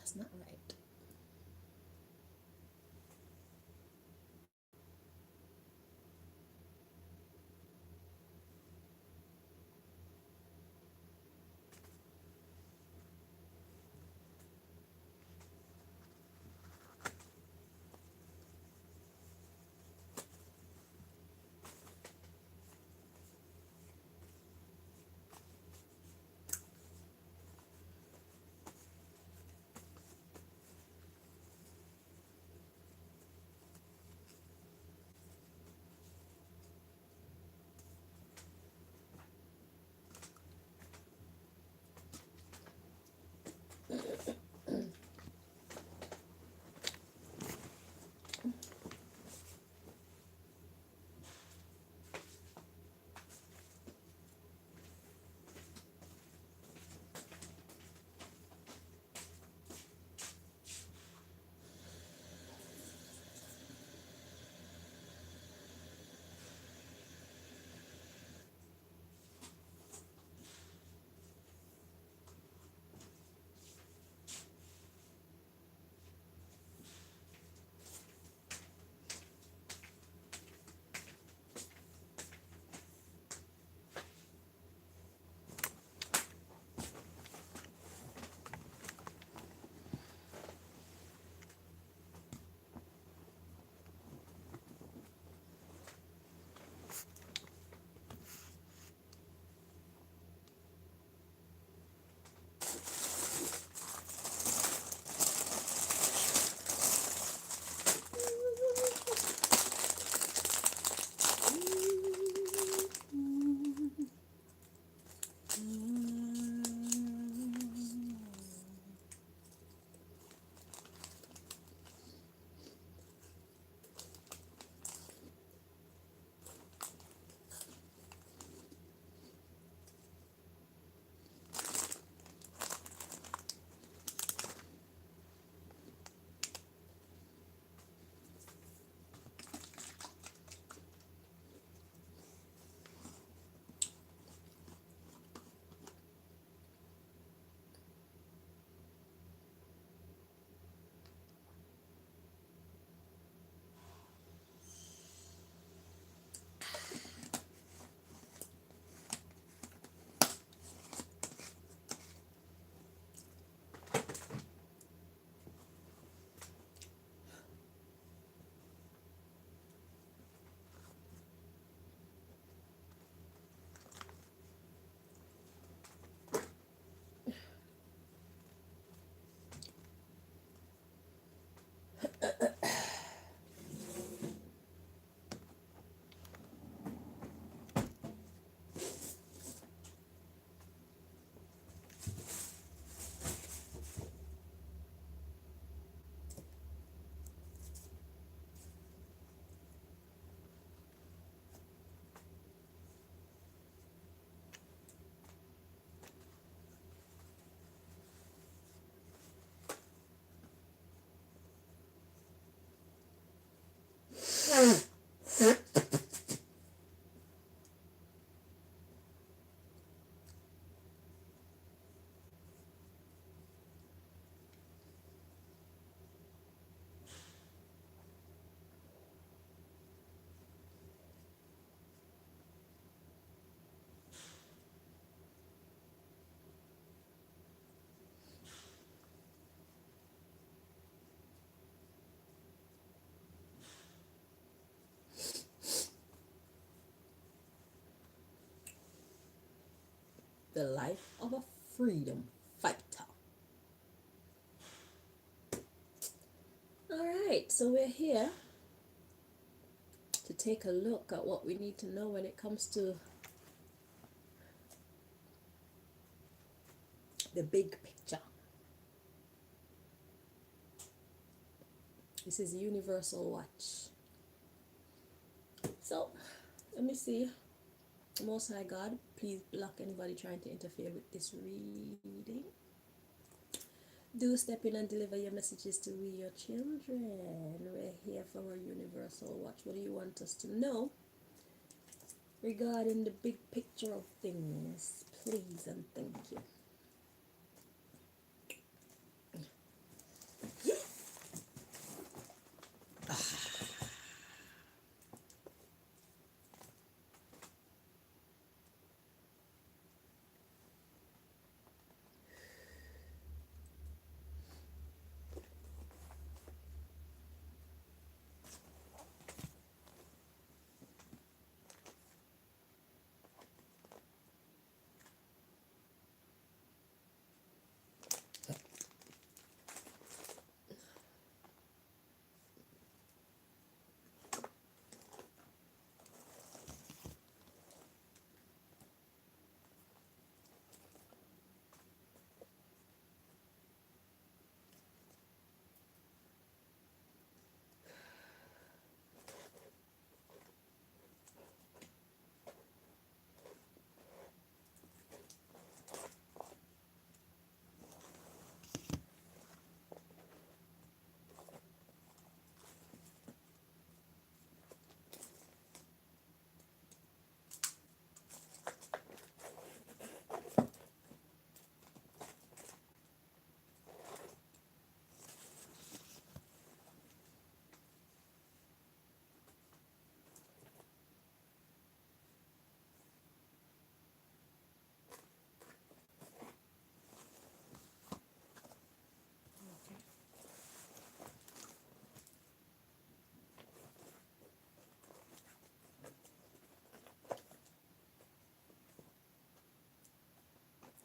That's not right. The life of a freedom fighter. All right, so we're here to take a look at what we need to know when it comes to the big picture. This is Universal Watch. So, let me see. Most High God, please block anybody trying to interfere with this reading. Do step in and deliver your messages to we, your children. We're here for our Universal Watch. What do you want us to know regarding the big picture of things? Please and thank you.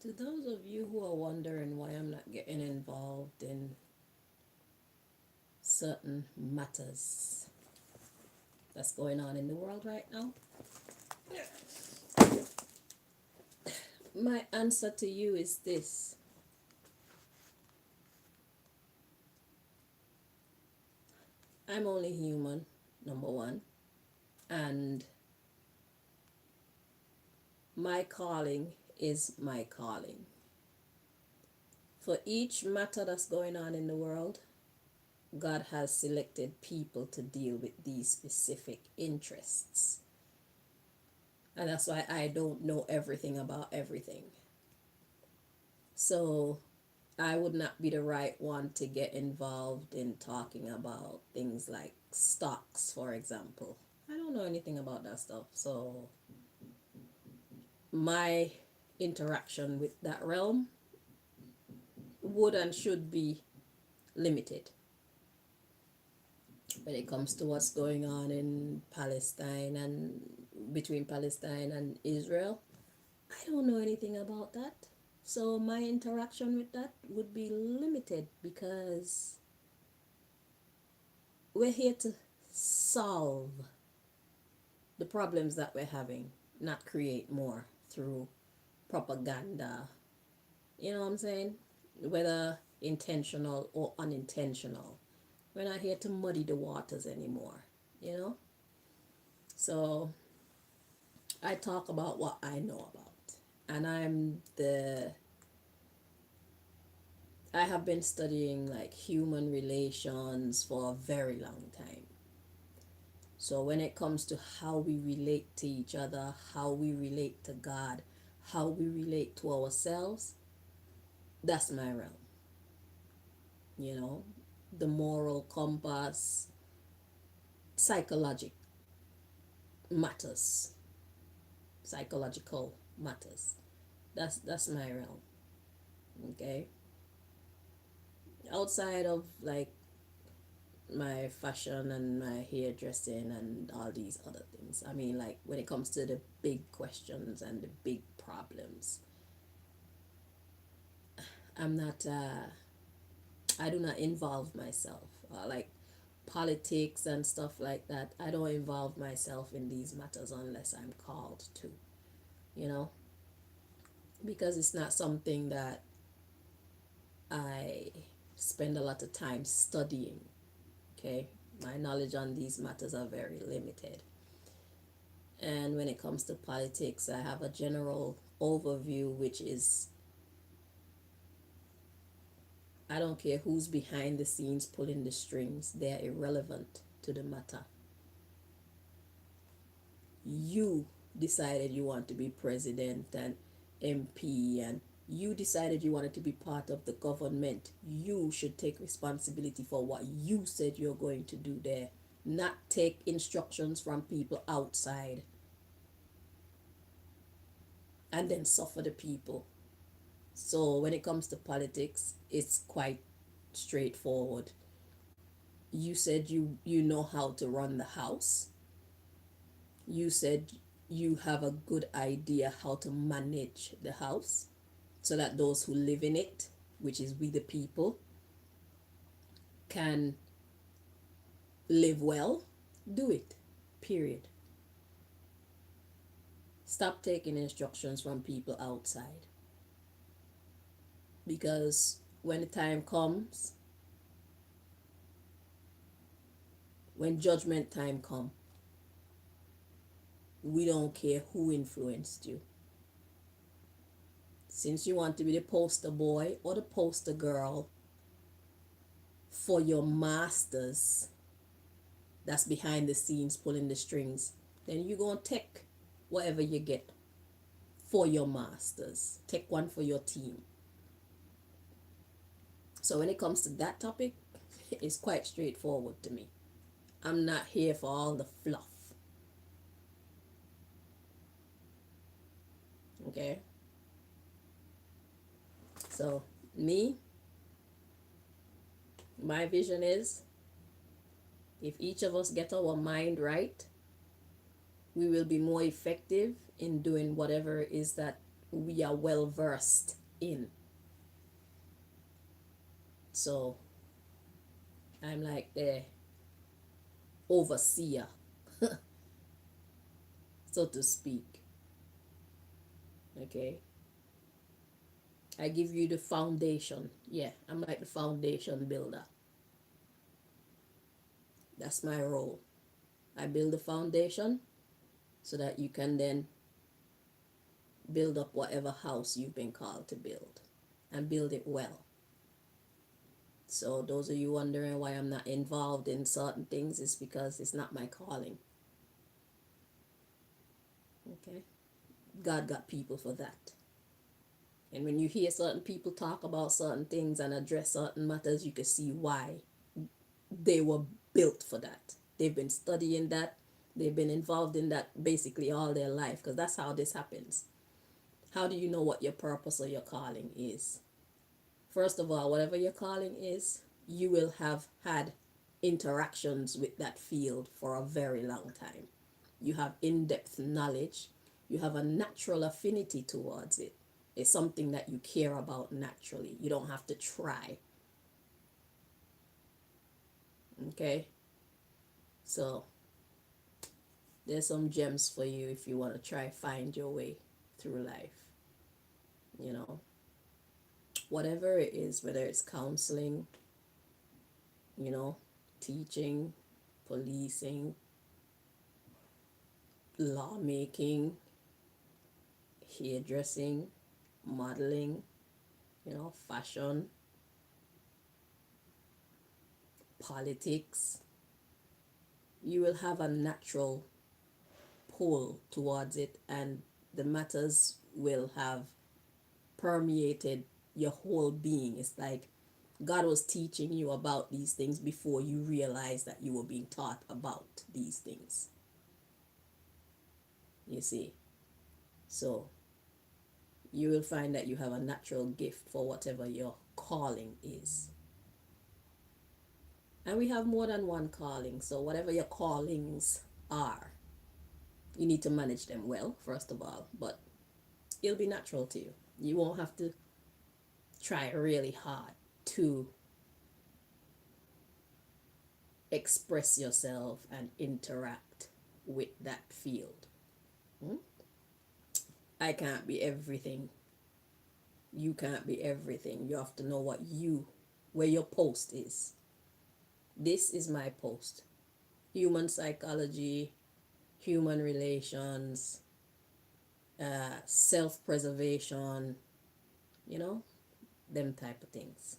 To those of you who are wondering why I'm not getting involved in certain matters that's going on in the world right now, my answer to you is this. I'm only human, number one, and my calling is my calling. For each matter that's going on in the world, God has selected people to deal with these specific interests. And that's why I don't know everything about everything. So I would not be the right one to get involved in talking about things like stocks, for example. I don't know anything about that stuff. So my interaction with that realm would and should be limited. When it comes to what's going on in Palestine and between Palestine and Israel, I don't know anything about that. So my interaction with that would be limited because we're here to solve the problems that we're having, not create more through propaganda. You know what I'm saying? Whether intentional or unintentional. We're not here to muddy the waters anymore, you know? So I talk about what I know about. And I have been studying like human relations for a very long time. So when it comes to how we relate to each other, how we relate to God, how we relate to ourselves, that's my realm. You know, the moral compass, psychologic matters, psychological matters. That's my realm. Okay. Outside of like my fashion and my hairdressing and all these other things. I mean, like when it comes to the big questions and the big problems, I'm not. I do not involve myself. Like politics and stuff like that. I don't involve myself in these matters unless I'm called to. You know, because it's not something that I spend a lot of time studying. Okay, my knowledge on these matters are very limited. And when it comes to politics, I have a general overview, which is I don't care who's behind the scenes pulling the strings, they're irrelevant to the matter. You decided you want to be president and MP, and You decided you wanted to be part of the government. You should take responsibility for what you said you're going to do there, not take instructions from people outside and then suffer the people. So when it comes to politics, it's quite straightforward. You said you know how to run the house. You said you have a good idea how to manage the house so that those who live in it, which is we the people, can live well. Do it. Period. Stop taking instructions from people outside. Because when the time comes, when judgment time comes, we don't care who influenced you. Since you want to be the poster boy or the poster girl for your masters that's behind the scenes pulling the strings, then you're going to take whatever you get for your masters. Take one for your team. So when it comes to that topic, it's quite straightforward to me. I'm not here for all the fluff. Okay? So, me, my vision is if each of us get our mind right, we will be more effective in doing whatever it is that we are well versed in. So, I'm like the overseer, so to speak. Okay? I give you the foundation. Yeah, I'm like the foundation builder. That's my role. I build the foundation so that you can then build up whatever house you've been called to build and build it well. So those of you wondering why I'm not involved in certain things is because it's not my calling. Okay? God got people for that. And when you hear certain people talk about certain things and address certain matters, you can see why they were built for that. They've been studying that. They've been involved in that basically all their life, because that's how this happens. How do you know what your purpose or your calling is? First of all, whatever your calling is, you will have had interactions with that field for a very long time. You have in-depth knowledge. You have a natural affinity towards it. It's something that you care about naturally. You don't have to try. Okay? So, there's some gems for you if you want to try find your way through life. You know, whatever it is, whether it's counseling, you know, teaching, policing, lawmaking, hairdressing, modeling, you know, fashion, politics, you will have a natural pull towards it, and the matters will have permeated your whole being. It's like God was teaching you about these things before you realized that you were being taught about these things. You see? So you will find that you have a natural gift for whatever your calling is. And we have more than one calling. So whatever your callings are, you need to manage them well, first of all. But it'll be natural to you. You won't have to try really hard to express yourself and interact with that field. I can't be everything. You can't be everything. You have to know where your post is. This is my post. Human psychology, human relations, self-preservation, you know, them type of things.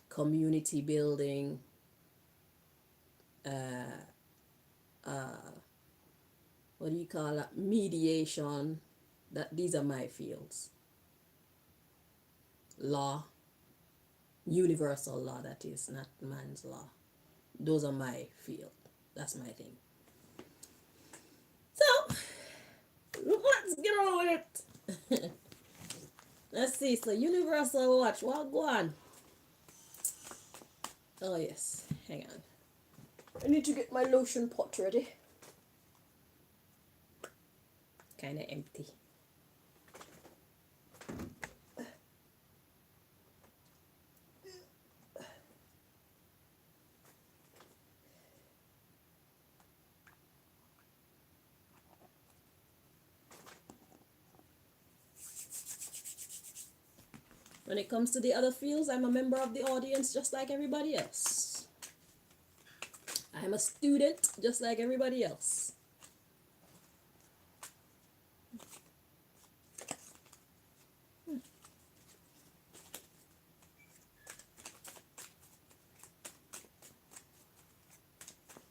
Community building, what do you call that? Mediation. These are my fields. law, universal law, that is, not man's law. Those are my field. That's my thing. So, let's get on with it. Let's see. So, universal watch. What go on? Oh, yes. Hang on. I need to get my lotion pot ready. Kind of empty. When it comes to the other fields, I'm a member of the audience just like everybody else. I'm a student just like everybody else.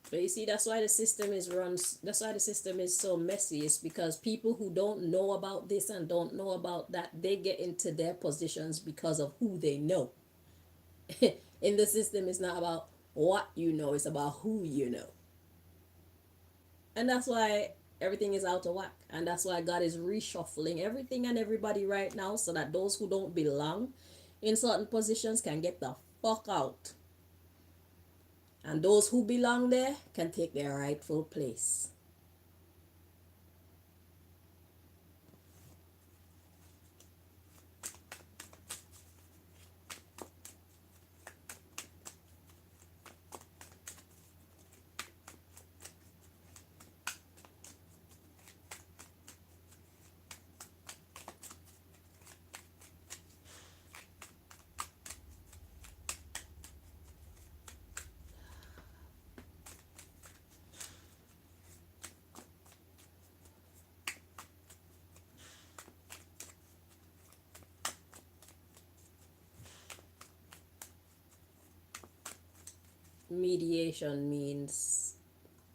But you see, that's why the system is runs. That's why the system is so messy. It's because people who don't know about this and don't know about that, they get into their positions because of who they know. In the system, it's not about what you know; it's about who you know. And that's why everything is out of whack. And that's why God is reshuffling everything and everybody right now, so that those who don't belong in certain positions can get the fuck out. And those who belong there can take their rightful place. Mediation means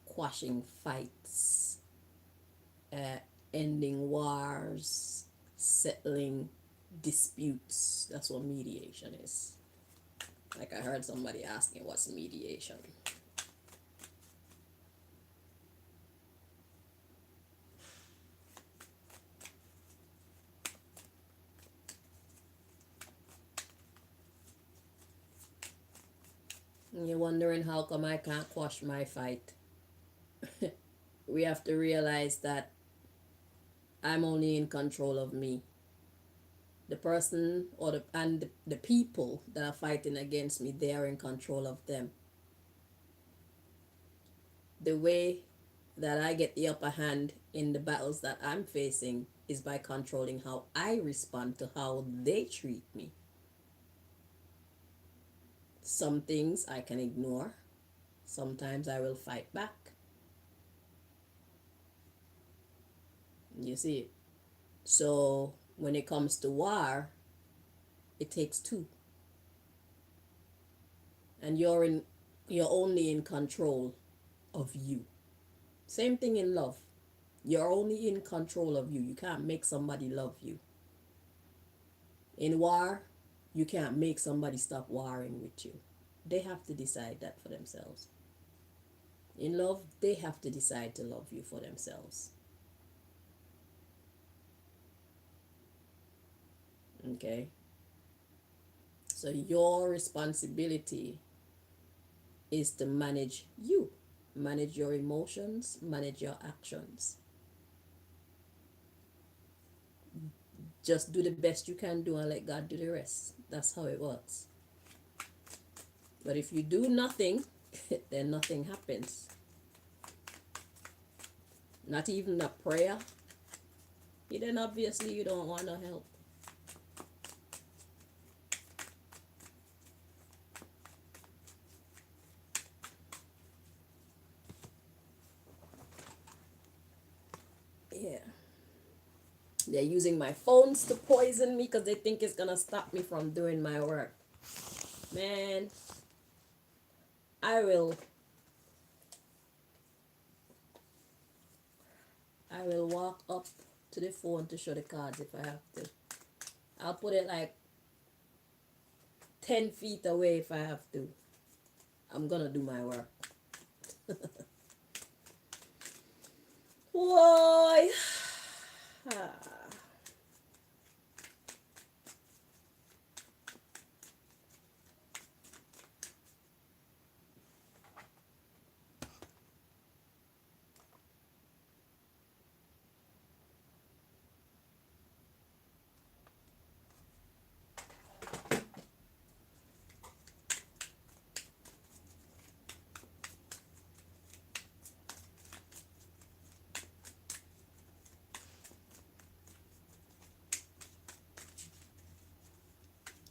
quashing fights, ending wars, settling disputes. That's what mediation is. Like I heard somebody asking, what's mediation? And you're wondering how come I can't quash my fight. We have to realize that I'm only in control of me. The person or the people that are fighting against me, they are in control of them. The way that I get the upper hand in the battles that I'm facing is by controlling how I respond to how they treat me. Some things I can ignore. Sometimes I will fight back. You see? So when it comes to war, it takes two. And you're only in control of you. Same thing in love. You're only in control of you. You can't make somebody love you. In war, you can't make somebody stop warring with you. They have to decide that for themselves. In love, they have to decide to love you for themselves. Okay? So your responsibility is to manage you. Manage your emotions, manage your actions. Just do the best you can do and let God do the rest. That's how it works. But if you do nothing, then nothing happens. Not even a prayer. Then obviously you don't want to help. Yeah. They're using my phones to poison me because they think it's going to stop me from doing my work. Man, I will walk up to the phone to show the cards if I have to. I'll put it like 10 feet away if I have to. I'm gonna do my work. Why?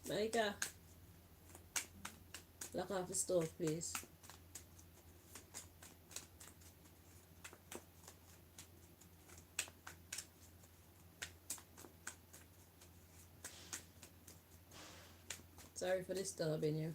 Marika, lock off the stove, please. Sorry for disturbing you.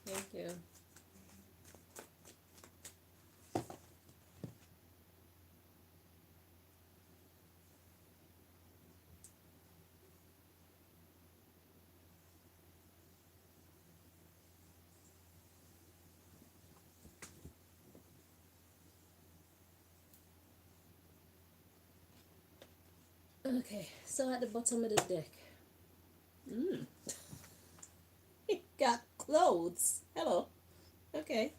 Thank you. Okay, so at the bottom of the deck, it got clothes. Hello. Okay.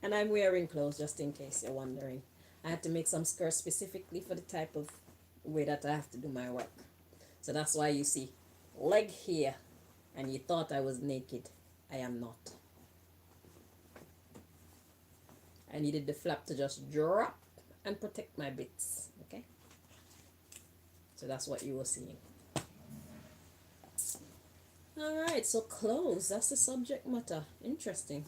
And I'm wearing clothes just in case you're wondering. I had to make some skirts specifically for the type of way that I have to do my work. So that's why you see leg here and you thought I was naked. I am not. I needed the flap to just drop and protect my bits. Okay? So that's what you were seeing. Alright, so clothes, that's the subject matter. Interesting.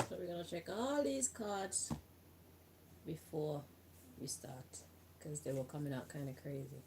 So we're gonna check all these cards before we start because they were coming out kind of crazy.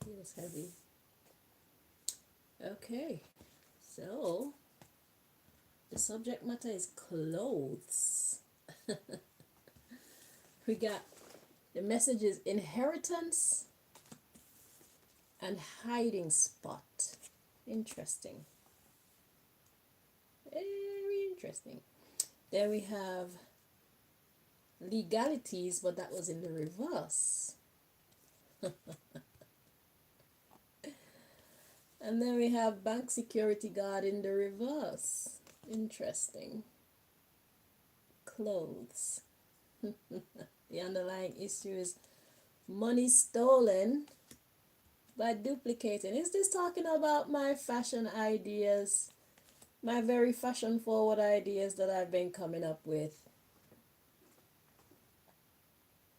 Feels heavy. Okay, so the subject matter is clothes. We got the messages inheritance and hiding spot. Interesting. Very interesting. Then we have legalities, but that was in the reverse. And then we have bank security guard in the reverse. Interesting. clothes. The underlying issue is money stolen by duplicating. Is this talking about my fashion ideas? My very fashion forward ideas that I've been coming up with.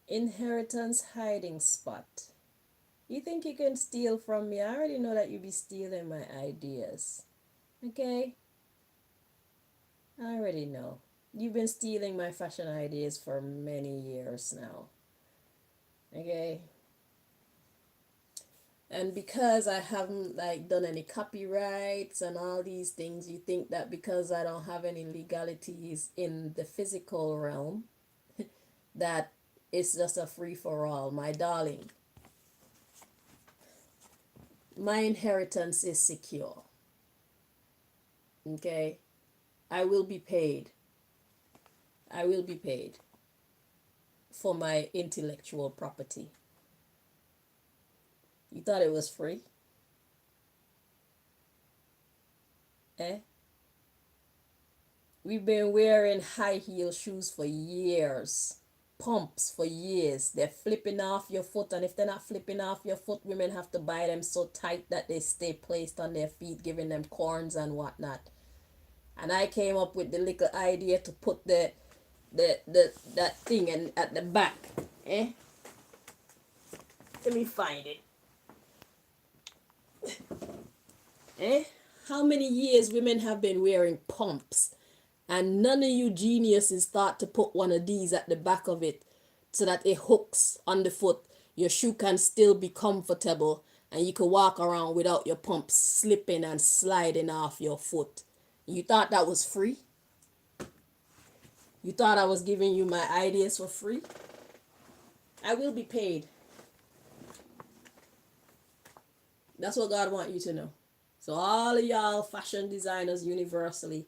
Inheritance hiding spot. You think you can steal from me? I already know that you be stealing my ideas. Okay? I already know. You've been stealing my fashion ideas for many years now. Okay? And because I haven't like done any copyrights and all these things, you think that because I don't have any legalities in the physical realm, that it's just a free for all. My darling, my inheritance is secure. Okay? I will be paid. I will be paid for my intellectual property. You thought it was free? Eh? We've been wearing high heel shoes for years. Pumps for years. They're flipping off your foot, and if they're not flipping off your foot, women have to buy them so tight that they stay placed on their feet, giving them corns and whatnot. And I came up with the little idea to put that thing in at the back. Eh? Let me find it. Eh? How many years women have been wearing pumps, and none of you geniuses thought to put one of these at the back of it so that it hooks on the foot. Your shoe can still be comfortable and you can walk around without your pumps slipping and sliding off your foot. You thought that was free? You thought I was giving you my ideas for free? I will be paid. That's what God wants you to know. So all of y'all fashion designers universally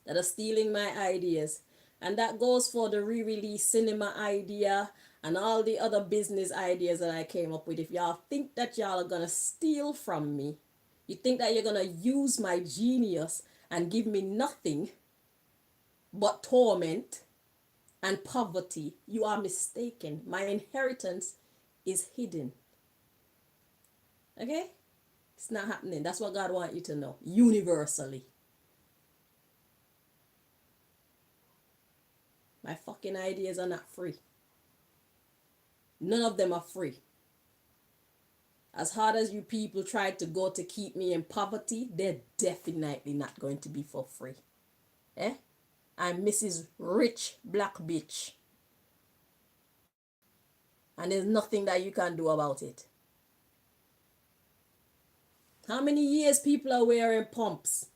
that are stealing my ideas, and that goes for the re-release cinema idea and all the other business ideas that I came up with. If y'all think that y'all are gonna steal from me, you think that you're gonna use my genius and give me nothing but torment and poverty, you are mistaken. My inheritance is hidden. Okay? It's not happening. That's what God wants you to know. Universally. My fucking ideas are not free. None of them are free. As hard as you people tried to go to keep me in poverty, they're definitely not going to be for free. Eh? I'm Mrs. Rich Black Bitch. And there's nothing that you can do about it. How many years people are wearing pumps?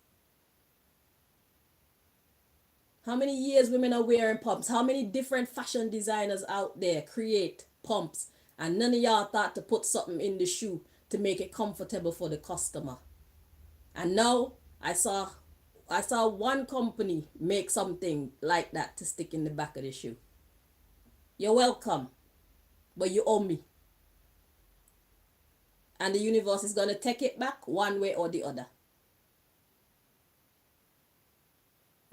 How many years women are wearing pumps? How many different fashion designers out there create pumps? And none of y'all thought to put something in the shoe to make it comfortable for the customer. And now I saw one company make something like that to stick in the back of the shoe. You're welcome, but you owe me. And the universe is going to take it back one way or the other.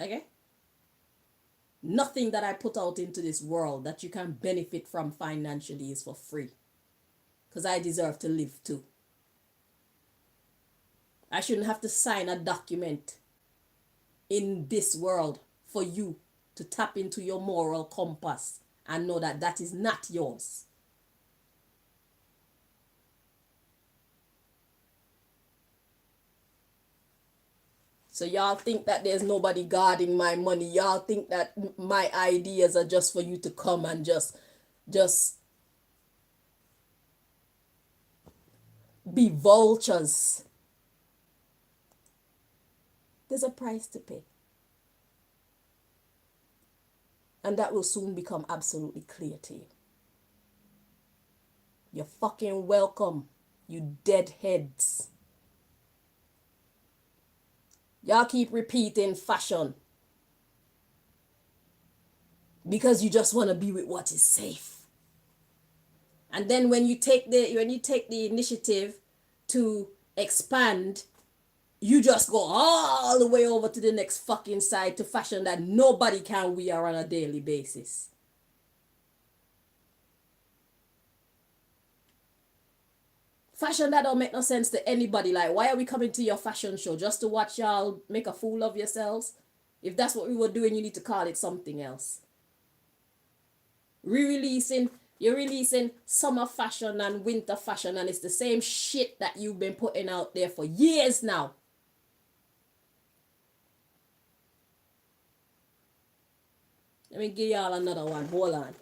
Okay? Nothing that I put out into this world that you can benefit from financially is for free. Because I deserve to live too. I shouldn't have to sign a document in this world for you to tap into your moral compass and know that that is not yours. So y'all think that there's nobody guarding my money. Y'all think that my ideas are just for you to come and just be vultures. There's a price to pay. And that will soon become absolutely clear to you. You're fucking welcome, you deadheads. Y'all keep repeating fashion because you just want to be with what is safe. And then when you take the initiative to expand, you just go all the way over to the next fucking side to fashion that nobody can wear on a daily basis. Fashion that don't make no sense to anybody. Like, why are we coming to your fashion show? Just to watch y'all make a fool of yourselves? If that's what we were doing, you need to call it something else. You're releasing summer fashion and winter fashion, and it's the same shit that you've been putting out there for years now. Let me give y'all another one. Hold on.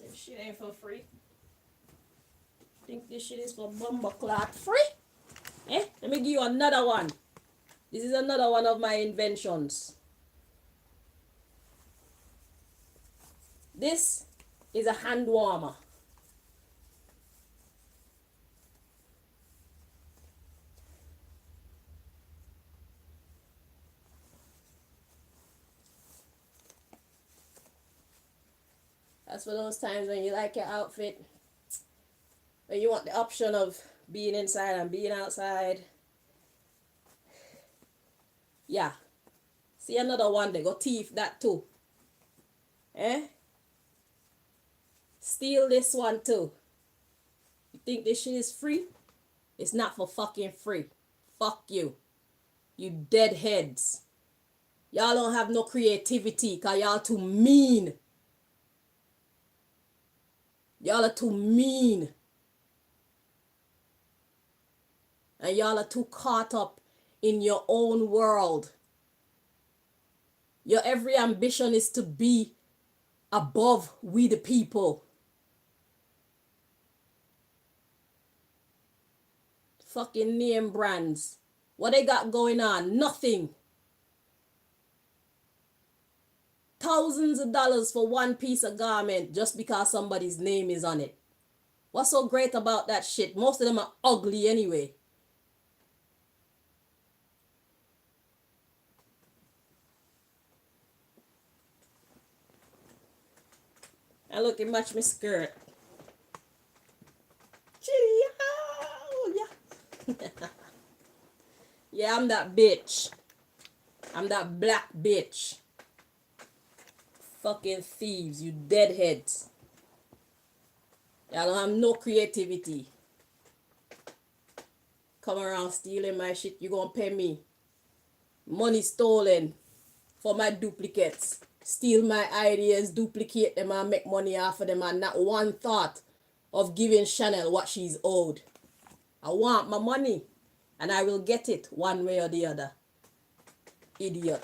This shit ain't for free. Think this shit is for bumbleclot free? Eh? Let me give you another one. This is another one of my inventions. This is a hand warmer. That's for those times when you like your outfit, when you want the option of being inside and being outside. Yeah. See another one, they got teeth that too. Eh? Steal this one too. You think this shit is free? It's not for fucking free. Fuck you. You deadheads. Y'all don't have no creativity because y'all too mean. Y'all are too mean. And y'all are too caught up in your own world. Your every ambition is to be above we the people. Fucking name brands. What they got going on? Nothing. Thousands of dollars for one piece of garment just because somebody's name is on it. What's so great about that shit? Most of them are ugly anyway. And look, it match my skirt. Yeah. Yeah, I'm that bitch. I'm that black bitch. Fucking thieves, you deadheads. Y'all don't have no creativity. Come around stealing my shit, you gonna pay me. Money stolen for my duplicates. Steal my ideas, duplicate them and make money off of them, and not one thought of giving Chanel what she's owed. I want my money and I will get it one way or the other. Idiot.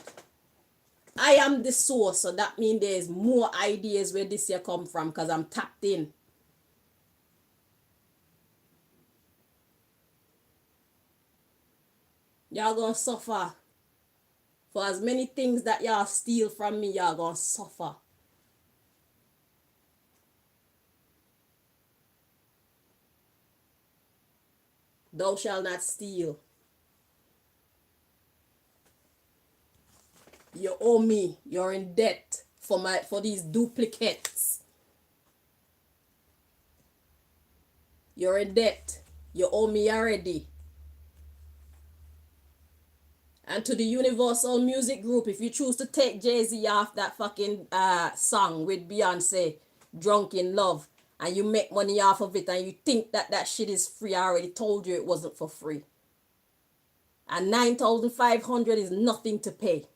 I am the source, so that means there's more ideas where this year come from because I'm tapped in. Y'all gonna suffer. For as many things that y'all steal from me, y'all gonna suffer. Thou shalt not steal. You owe me. You're in debt for these duplicates. You're in debt. You owe me already. And to the Universal Music Group, if you choose to take Jay-Z off that fucking song with Beyonce, Drunk in Love, and you make money off of it and you think that that shit is free, I already told you it wasn't for free. And $9,500 is nothing to pay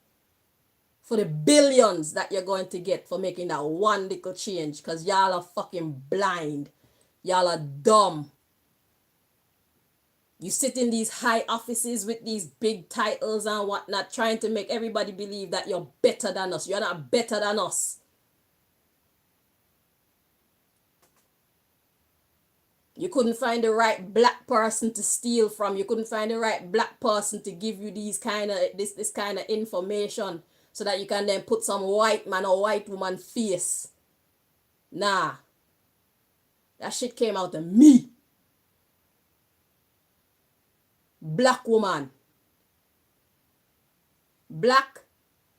for the billions that you're going to get for making that one little change, because y'all are fucking blind. Y'all are dumb. You sit in these high offices with these big titles and whatnot, trying to make everybody believe that you're better than us. You're not better than us. You couldn't find the right black person to steal from. You couldn't find the right black person to give you this kind of information so that you can then put some white man or white woman face Nah. That shit came out of me. Black woman. Black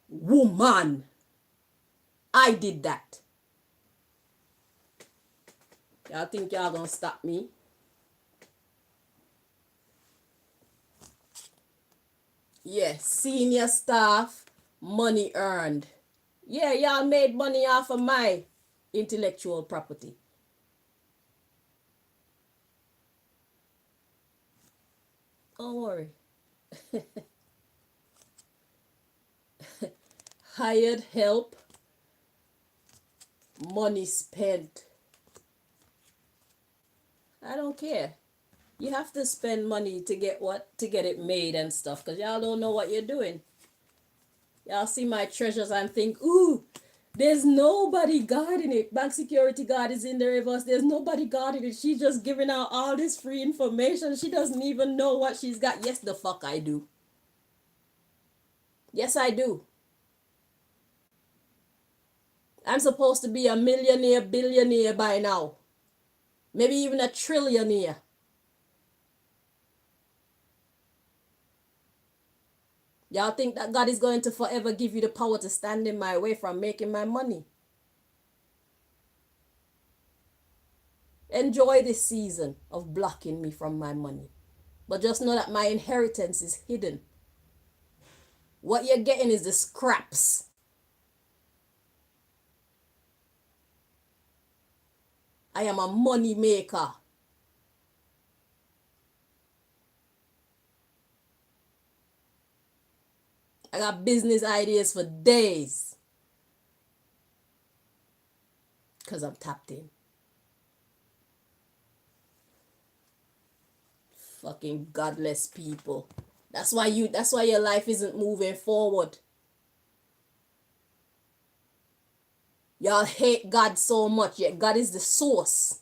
woman. I did that. Y'all think y'all gonna stop me? Yeah, senior staff, money earned. Yeah, y'all made money off of my intellectual property. Don't worry. Hired help, money spent. I don't care. You have to spend money to get what? To get it made and stuff, because y'all don't know what you're doing. Y'all see my treasures and think, ooh, there's nobody guarding it. Bank security guard is in the reverse. There's nobody guarding it. She's just giving out all this free information. She doesn't even know what she's got. Yes, the fuck I do. Yes, I do. I'm supposed to be a millionaire, billionaire by now. Maybe even a trillionaire. Y'all think that God is going to forever give you the power to stand in my way from making my money? Enjoy this season of blocking me from my money. But just know that my inheritance is hidden. What you're getting is the scraps. I am a money maker. I got business ideas for days. Because I'm tapped in. Fucking godless people. That's why your life isn't moving forward. Y'all hate God so much, yet God is the source.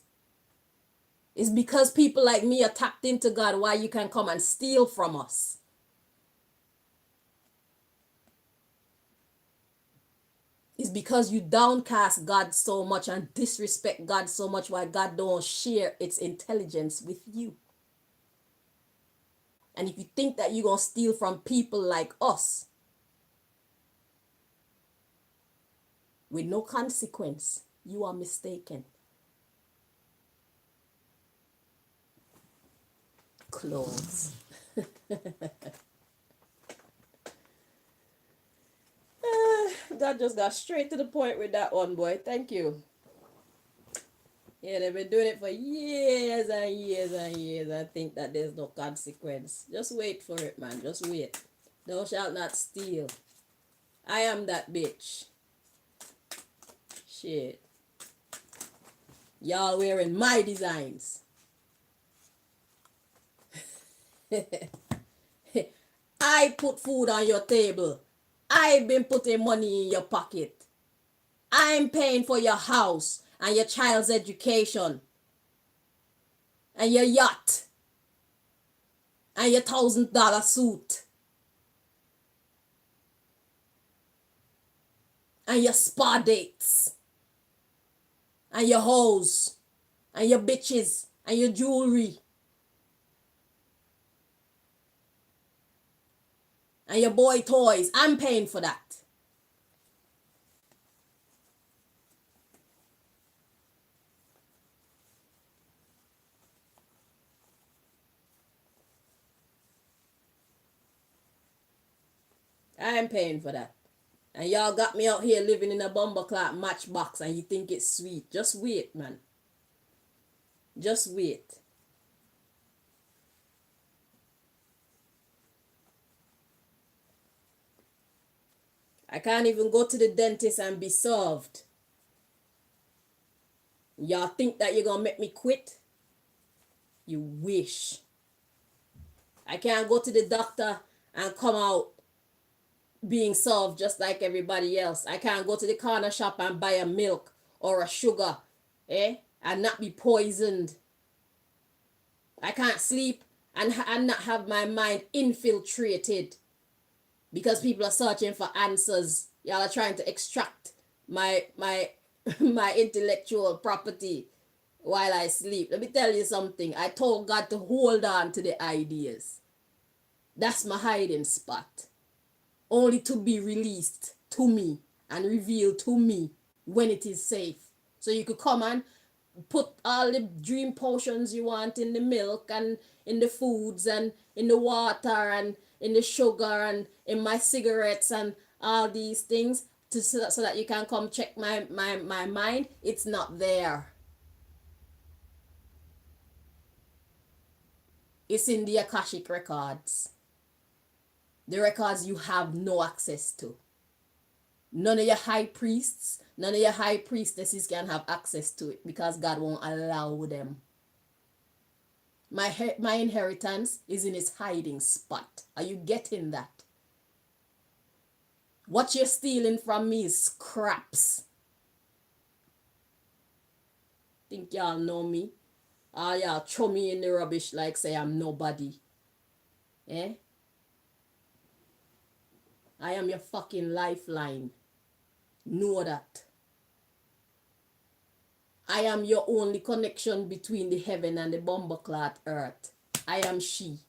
It's because people like me are tapped into God why you can come and steal from us. It's because you downcast God so much and disrespect God so much why God don't share its intelligence with you. And if you think that you're going to steal from people like us with no consequence, you are mistaken. Clothes. God just got straight to the point with that one, boy. Thank you. Yeah, they've been doing it for years and years and years. I think that there's no consequence. Just wait for it, man. Just wait. Thou shalt not steal. I am that bitch. Shit. Y'all wearing my designs. I put food on your table. I've been putting money in your pocket. I'm paying for your house and your child's education and your yacht and your $1,000 suit and your spa dates and your hoes and your bitches and your jewelry and your boy toys. I'm paying for that. I'm paying for that. And y'all got me out here living in a bumbleclot matchbox and you think it's sweet. Just wait, man. Just wait. I can't even go to the dentist and be served. Y'all think that you're gonna make me quit? You wish. I can't go to the doctor and come out being served just like everybody else. I can't go to the corner shop and buy a milk or a sugar, and not be poisoned. I can't sleep and not have my mind infiltrated because people are searching for answers. Y'all are trying to extract my my intellectual property while I sleep. Let me tell you something. I told God to hold on to the ideas. That's my hiding spot. Only to be released to me and revealed to me when it is safe. So you could come and put all the dream potions you want in the milk and in the foods and in the water and in the sugar and in my cigarettes and all these things so that you can come check my mind. It's not there. It's in the Akashic records. The records you have no access to. None of your high priests, none of your high priestesses can have access to it because God won't allow them. My inheritance is in its hiding spot. Are you getting that? What you're stealing from me is scraps. Think y'all know me? All y'all throw me in the rubbish like say I'm nobody. Eh? I am your fucking lifeline. Know that. I am your only connection between the heaven and the bumbleclot earth. I am she.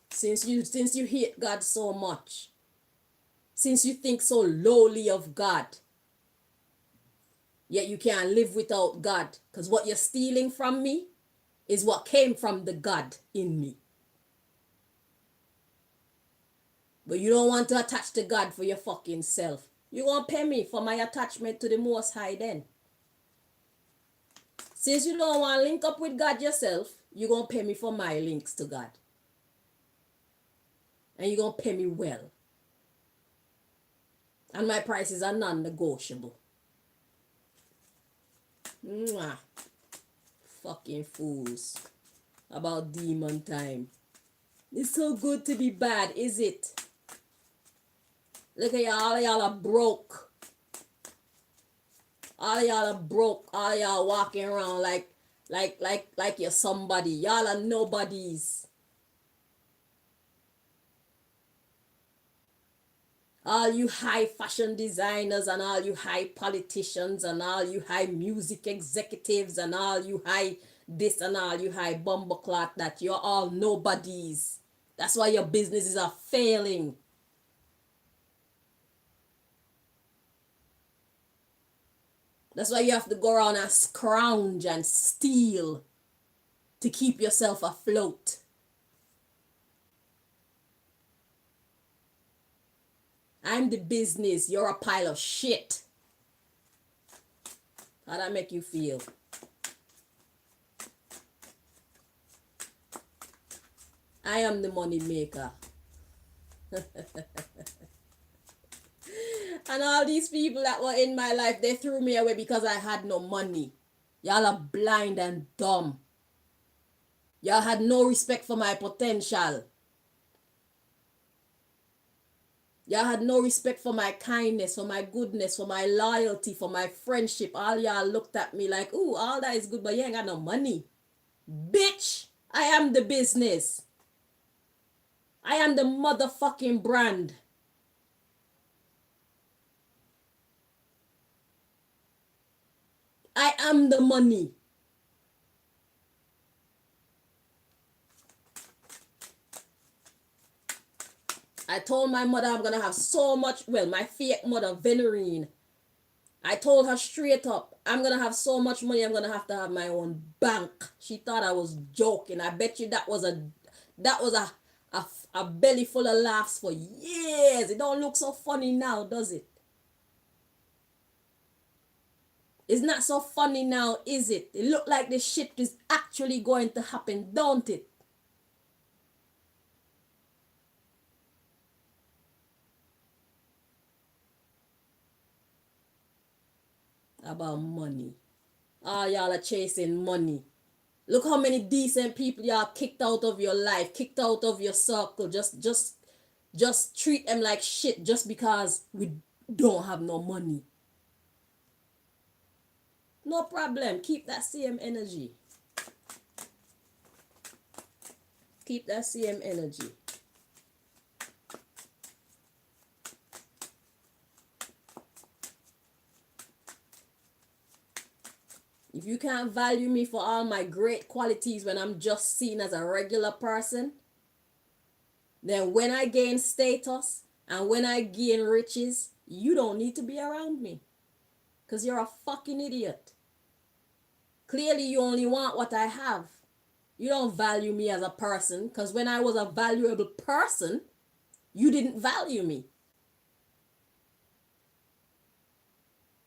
Since you hate God so much, since you think so lowly of God, yet you can't live without God, because what you're stealing from me is what came from the God in me. But you don't want to attach to God for your fucking self. You gonna pay me for my attachment to the Most High then. Since you don't want to link up with God yourself, you gonna pay me for my links to God. And you gonna pay me well. And my prices are non-negotiable. Mwah. Fucking fools. About demon time. It's so good to be bad, is it? Look at y'all, all of y'all are broke. All of y'all are broke. All of y'all walking around like you're somebody. Y'all are nobodies. All you high fashion designers and all you high politicians and all you high music executives and all you high this and all you high bumbleclot that you're all nobodies. That's why your businesses are failing. That's why you have to go around and scrounge and steal to keep yourself afloat. I'm the business. You're a pile of shit. How that make you feel? I am the money maker. And all these people that were in my life, they threw me away because I had no money. Y'all are blind and dumb. Y'all had no respect for my potential. Y'all had no respect for my kindness, for my goodness, for my loyalty, for my friendship. All y'all looked at me like, ooh, all that is good, but you ain't got no money. Bitch, I am the business. I am the motherfucking brand. I am the money. I told my mother I'm going to have so much, well, my fake mother, Venerine. I told her straight up, I'm going to have so much money, I'm going to have my own bank. She thought I was joking. I bet you that was a belly full of laughs for years. It don't look so funny now, does it? It's not so funny now, is it? It look like this shit is actually going to happen, don't it? About money. All y'all are chasing money. Look how many decent people y'all kicked out of your life, kicked out of your circle. Just treat them like shit just because we don't have no money. No problem. Keep that same energy. Keep that same energy. If you can't value me for all my great qualities when I'm just seen as a regular person, then when I gain status and when I gain riches, you don't need to be around me. Because you're a fucking idiot. Clearly, you only want what I have. You don't value me as a person. Because when I was a valuable person, you didn't value me.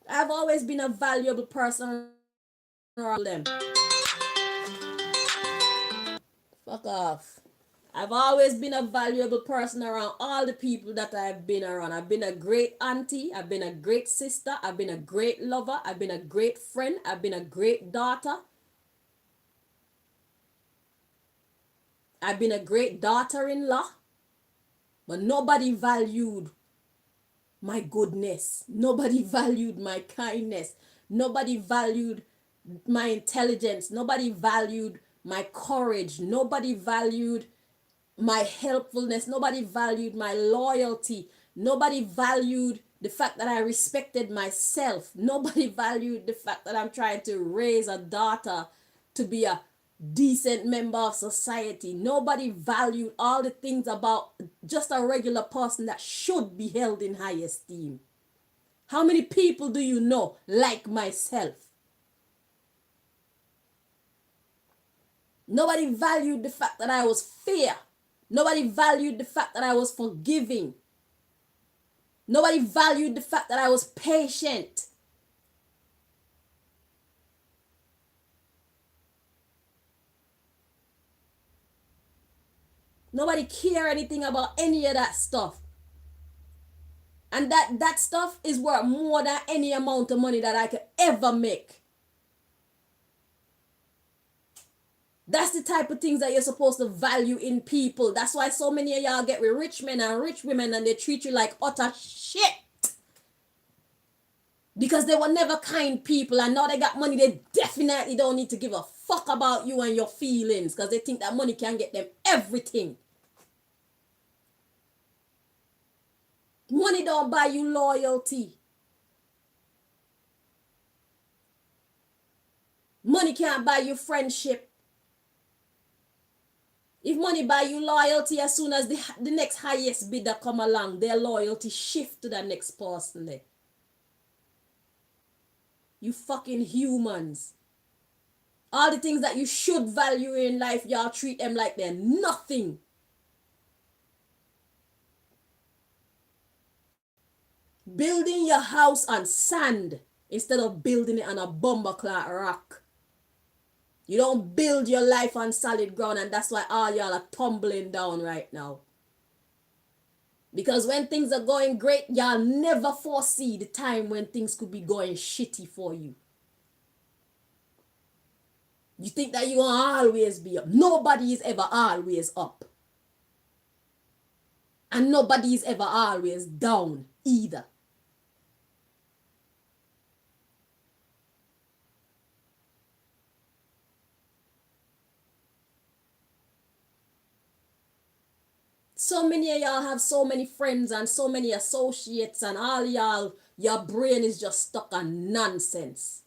I've always been a valuable person around them. Fuck off. I've always been a valuable person around all the people that I've been around. I've been a great auntie. I've been a great sister. I've been a great lover. I've been a great friend. I've been a great daughter. I've been a great daughter-in-law. But nobody valued my goodness. Nobody valued my kindness. Nobody valued my intelligence. Nobody valued my courage. Nobody valued my helpfulness. Nobody valued my loyalty. Nobody valued the fact that I respected myself. Nobody valued the fact that I'm trying to raise a daughter to be a decent member of society. Nobody valued all the things about just a regular person that should be held in high esteem. How many people do you know like myself? Nobody valued the fact that I was fair. Nobody valued the fact that I was forgiving. Nobody valued the fact that I was patient. Nobody cared anything about any of that stuff. And that stuff is worth more than any amount of money that I could ever make. That's the type of things that you're supposed to value in people. That's why so many of y'all get with rich men and rich women and they treat you like utter shit. Because they were never kind people and now they got money, they definitely don't need to give a fuck about you and your feelings because they think that money can get them everything. Money don't buy you loyalty. Money can't buy you friendship. If money buy you loyalty, as soon as the next highest bidder come along, their loyalty shift to the next person there. You fucking humans. All the things that you should value in life, y'all treat them like they're nothing. Building your house on sand instead of building it on a bumbleclot rock. You don't build your life on solid ground, and that's why all y'all are tumbling down right now. Because when things are going great, y'all never foresee the time when things could be going shitty for you. You think that you're gonna always be up. Nobody is ever always up. And nobody is ever always down either. So many of y'all have so many friends and so many associates and all y'all, your brain is just stuck on nonsense.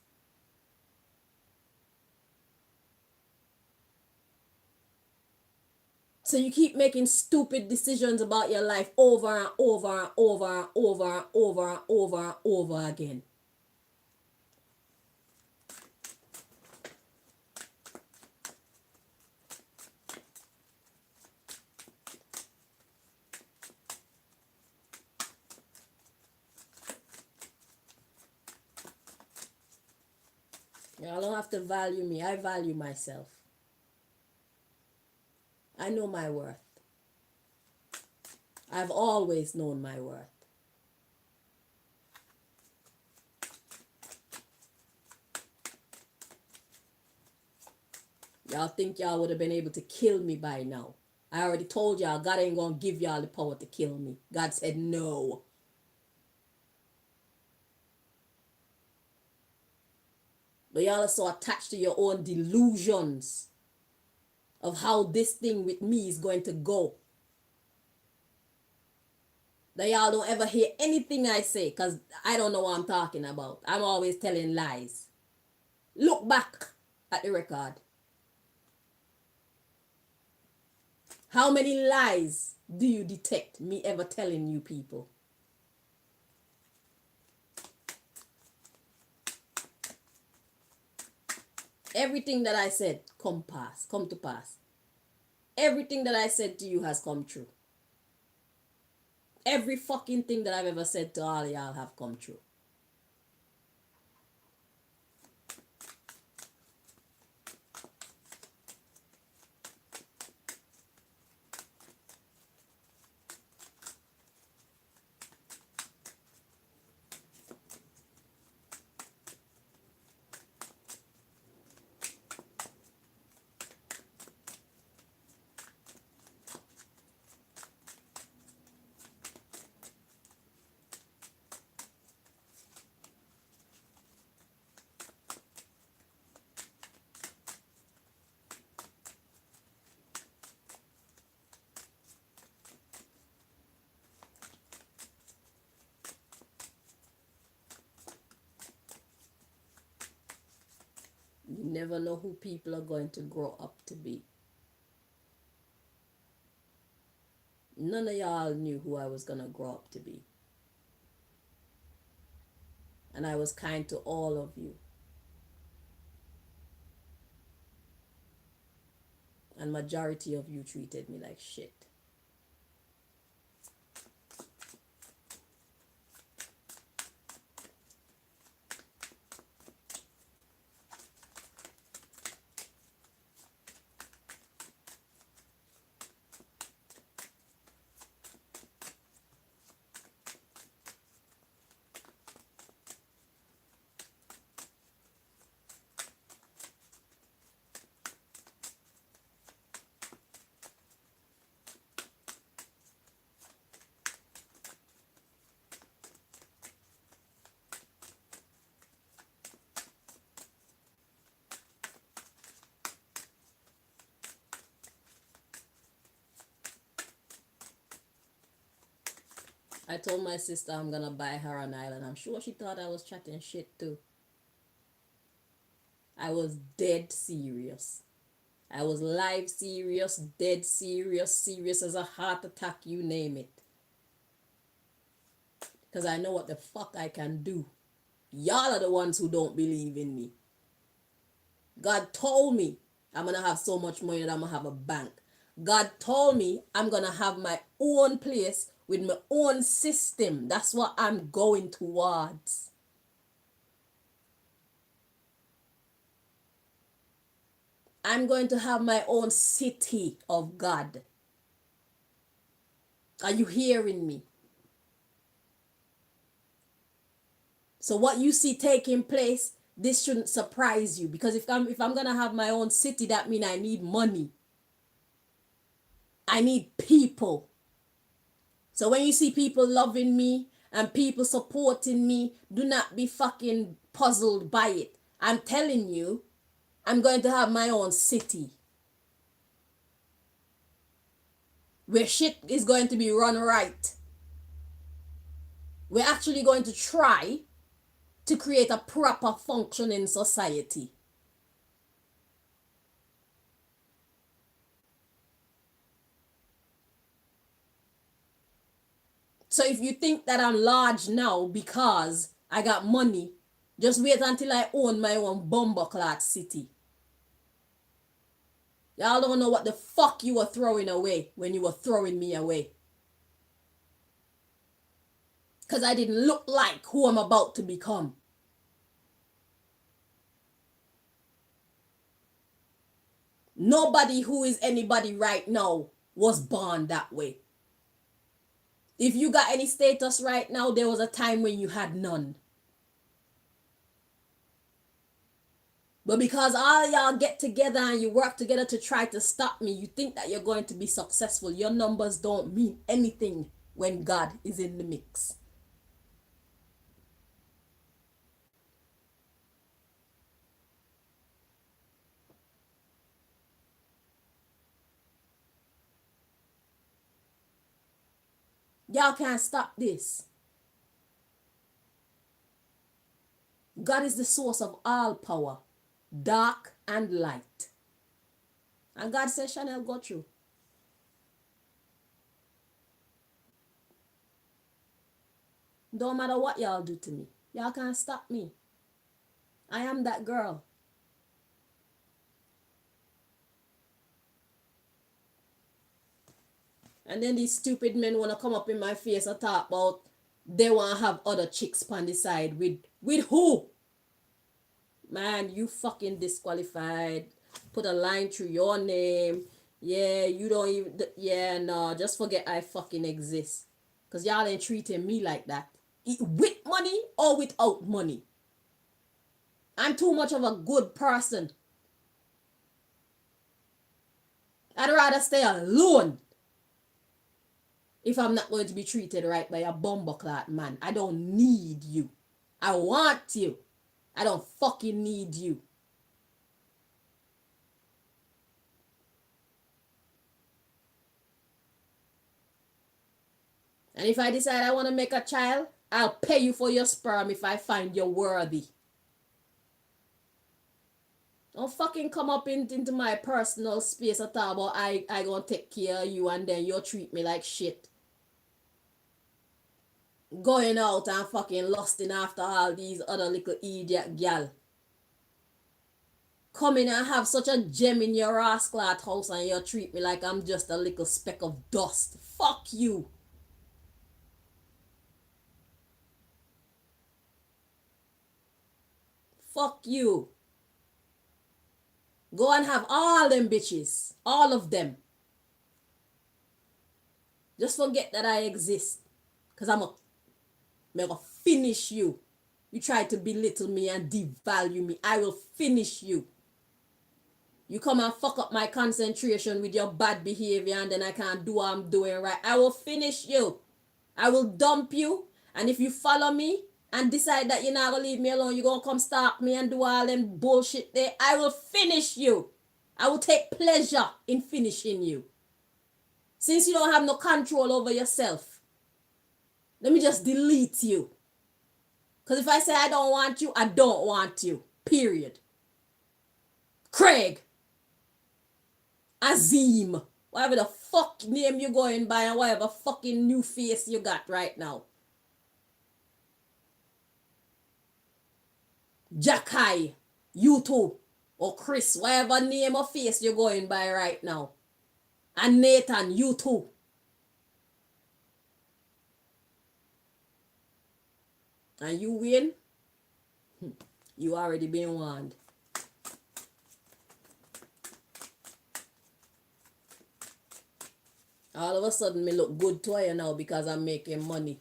So you keep making stupid decisions about your life over and over and over and over and over and over and over again. Y'all don't have to value me. I value myself. I know my worth. I've always known my worth. Y'all think y'all would have been able to kill me by now. I already told y'all God ain't gonna give y'all the power to kill me. God said no. But y'all are so attached to your own delusions of how this thing with me is going to go that y'all don't ever hear anything I say because I don't know what I'm talking about. I'm always telling lies. Look back at the record. How many lies do you detect me ever telling you people? Everything that I said come to pass. Everything that I said to you has come true. Every fucking thing that I've ever said to all y'all have come true. You never know who people are going to grow up to be. None of y'all knew who I was going to grow up to be. And I was kind to all of you. And majority of you treated me like shit. I told my sister I'm gonna buy her an island. I'm sure she thought I was chatting shit too. I was dead serious. I was live serious, dead serious, serious as a heart attack, you name it. Because I know what the fuck I can do. Y'all are the ones who don't believe in me. God told me I'm gonna have so much money that I'm gonna have a bank. God told me I'm gonna have my own place with my own system. That's what I'm going towards. I'm going to have my own city of God. Are you hearing me? So what you see taking place, this shouldn't surprise you, because if I'm gonna have my own city, that means I need money. I need people. So when you see people loving me and people supporting me, do not be fucking puzzled by it. I'm telling you, I'm going to have my own city where shit is going to be run right. We're actually going to try to create a proper functioning society. So if you think that I'm large now because I got money, just wait until I own my own bumbleclad city. Y'all don't know what the fuck you were throwing away when you were throwing me away. Because I didn't look like who I'm about to become. Nobody who is anybody right now was born that way. If you got any status right now, there was a time when you had none. But because all y'all get together and you work together to try to stop me, you think that you're going to be successful. Your numbers don't mean anything when God is in the mix. Y'all can't stop this. God is the source of all power. dark and light. And God says, Chanel, go through. Don't matter what y'all do to me. Y'all can't stop me. I am that girl. And then these stupid men want to come up in my face and talk about they want to have other chicks on the side with who? Man, you fucking disqualified. Put a line through your name. Yeah, you don't even, yeah, no, just forget I fucking exist. Because y'all ain't treating me like that. With money or without money. I'm too much of a good person. I'd rather stay alone if I'm not going to be treated right by a bumbleclot man. I don't need you. I want you. I don't fucking need you. And if I decide I want to make a child, I'll pay you for your sperm if I find you worthy. Don't fucking come up into my personal space and talk about I gonna take care of you and then you treat me like shit. Going out and fucking lusting after all these other little idiot gal. Come in and have such a gem in your rascalot house and you treat me like I'm just a little speck of dust. Fuck you. Fuck you. Go and have all them bitches. All of them. Just forget that I exist. Because I'm gonna finish you. You try to belittle me and devalue me. I will finish you. You come and fuck up my concentration with your bad behavior and then I can't do what I'm doing right. I will finish you. I will dump you. And if you follow me and decide that you're not going to leave me alone, you're going to come stalk me and do all them bullshit there, I will finish you. I will take pleasure in finishing you. Since you don't have no control over yourself, let me just delete you. Because if I say I don't want you, I don't want you. Period. Craig. Azim. Whatever the fuck name you're going by and whatever fucking new face you got right now. Jakai. You too. Or Chris. Whatever name or face you're going by right now. And Nathan. You too. And you win. You already been warned. All of a sudden, me look good to you now because I'm making money.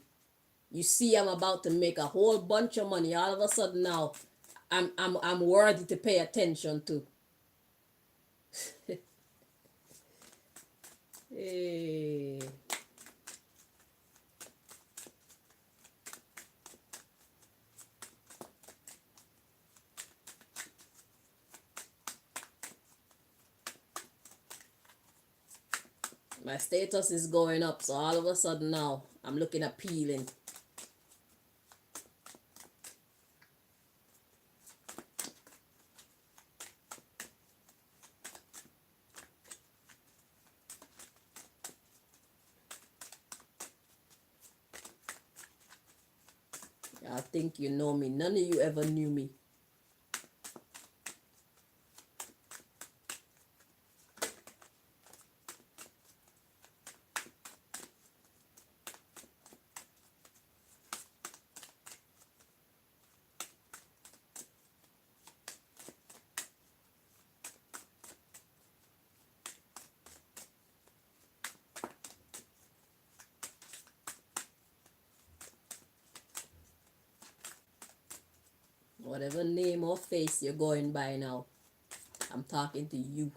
You see, I'm about to make a whole bunch of money. All of a sudden now, I'm worthy to pay attention to. Hey. My status is going up, so all of a sudden now, I'm looking appealing. I think you know me. None of you ever knew me. Whatever name or face you're going by now, I'm talking to you.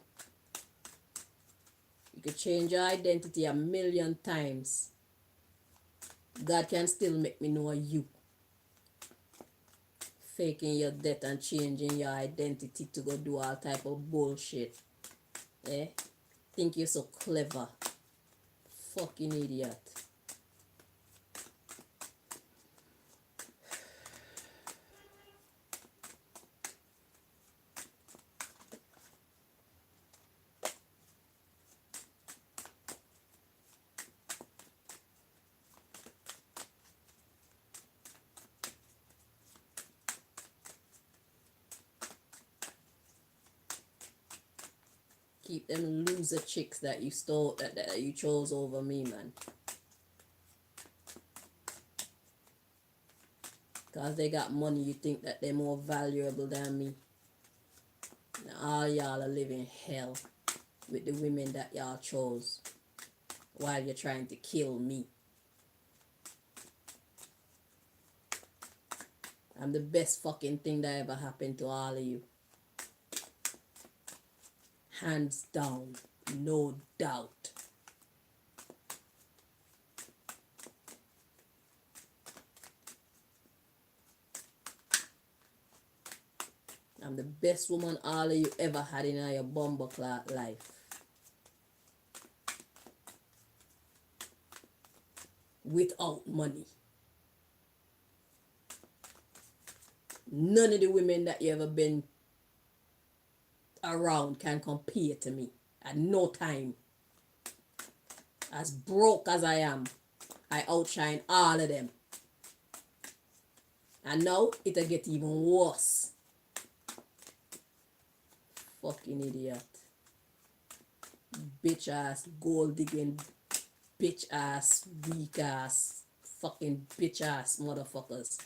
You could change your identity 1,000,000 times. God can still make me know you. Faking your death and changing your identity to go do all type of bullshit. Eh? Think you're so clever. Fucking idiot. keep them loser chicks that you stole, that you chose over me, man. Because they got money, you think that they're more valuable than me. Now all y'all are living hell with the women that y'all chose while you're trying to kill me. I'm the best fucking thing that ever happened to all of you. Hands down, no doubt. I'm the best woman all of you ever had in your bumbleclot life. Without money. None of the women that you ever been around can compare to me at no time. As broke as I am, I outshine all of them. And now it'll get even worse. Fucking idiot. Bitch ass, gold digging, bitch ass, weak ass, fucking bitch ass motherfuckers.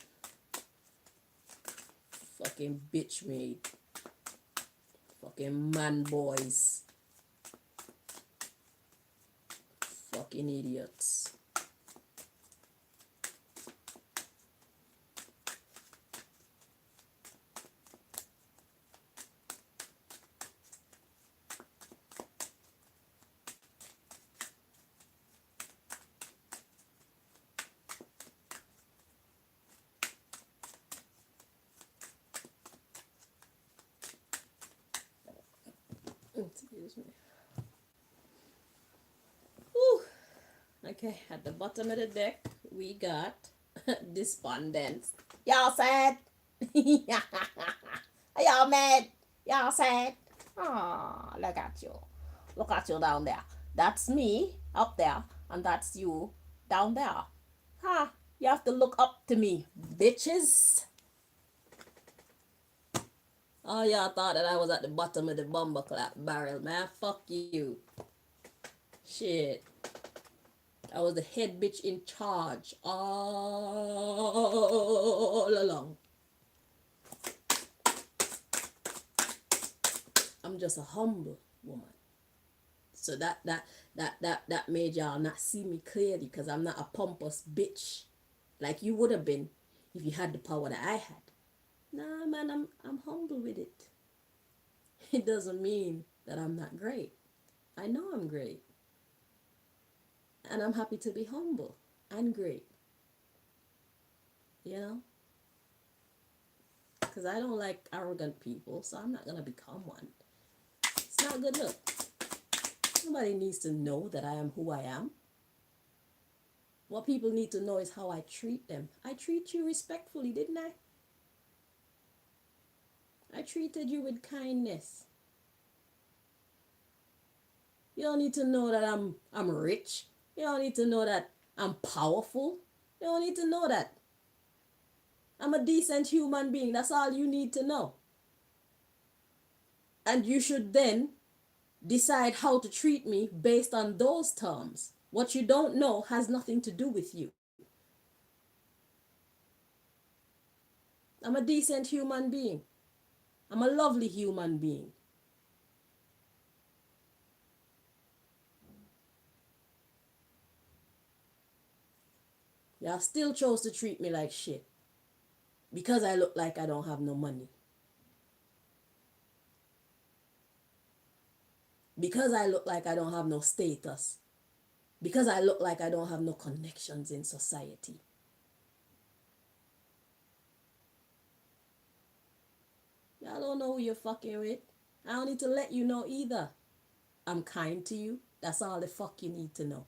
Fucking bitch made. Fucking man boys. Fucking idiots. Excuse me. Whew. Okay, at the bottom of the deck, we got despondence. Y'all sad? Y'all mad? Y'all sad? Ah, look at you. Look at you down there. That's me up there, and that's you down there. Ha! You have to look up to me, bitches. Oh, y'all thought that I was at the bottom of the bumbleclap barrel, man. Fuck you. Shit. I was the head bitch in charge all along. I'm just a humble woman. So that made y'all not see me clearly, because I'm not a pompous bitch like you would have been if you had the power that I had. Nah, man, I'm humble with it. It doesn't mean that I'm not great. I know I'm great. And I'm happy to be humble and great. You know? Because I don't like arrogant people, so I'm not going to become one. It's not good look. Nobody needs to know that I am who I am. What people need to know is how I treat them. I treat you respectfully, didn't I? I treated you with kindness. You don't need to know that I'm rich. You don't need to know that I'm powerful. You don't need to know that. I'm a decent human being. That's all you need to know. And you should then decide how to treat me based on those terms. What you don't know has nothing to do with you. I'm a decent human being. I'm a lovely human being. Y'all still chose to treat me like shit because I look like I don't have no money. Because I look like I don't have no status. Because I look like I don't have no connections in society. Y'all don't know who you're fucking with. I don't need to let you know either. I'm kind to you. That's all the fuck you need to know.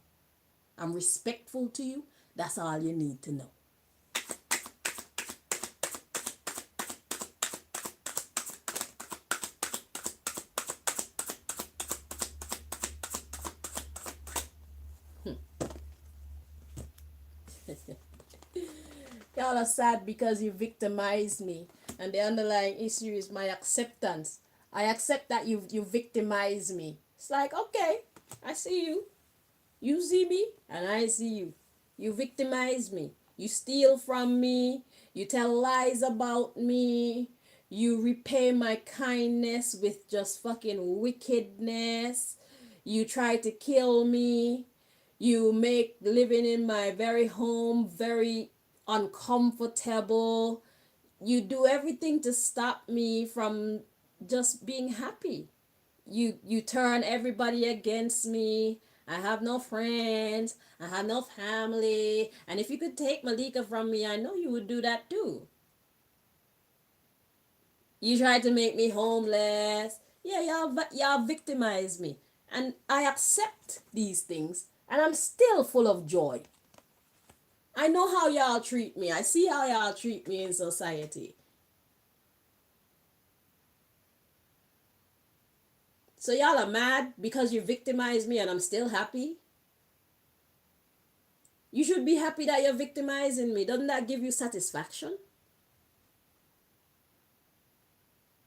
I'm respectful to you. That's all you need to know. Y'all are sad because you victimized me. And the underlying issue is my acceptance. I accept that you victimized me. It's like, okay, I see you. You see me, and I see you. You victimize me. You steal from me. You tell lies about me. You repay my kindness with just fucking wickedness. You try to kill me. You make living in my very home very uncomfortable. You do everything to stop me from just being happy. You turn everybody against me. I have no friends. I have no family. And if you could take Malika from me, I know you would do that too. You tried to make me homeless. Yeah, y'all victimize me. And I accept these things. And I'm still full of joy. I know how y'all treat me. I see how y'all treat me in society. So y'all are mad because you victimized me and I'm still happy? You should be happy that you're victimizing me. Doesn't that give you satisfaction?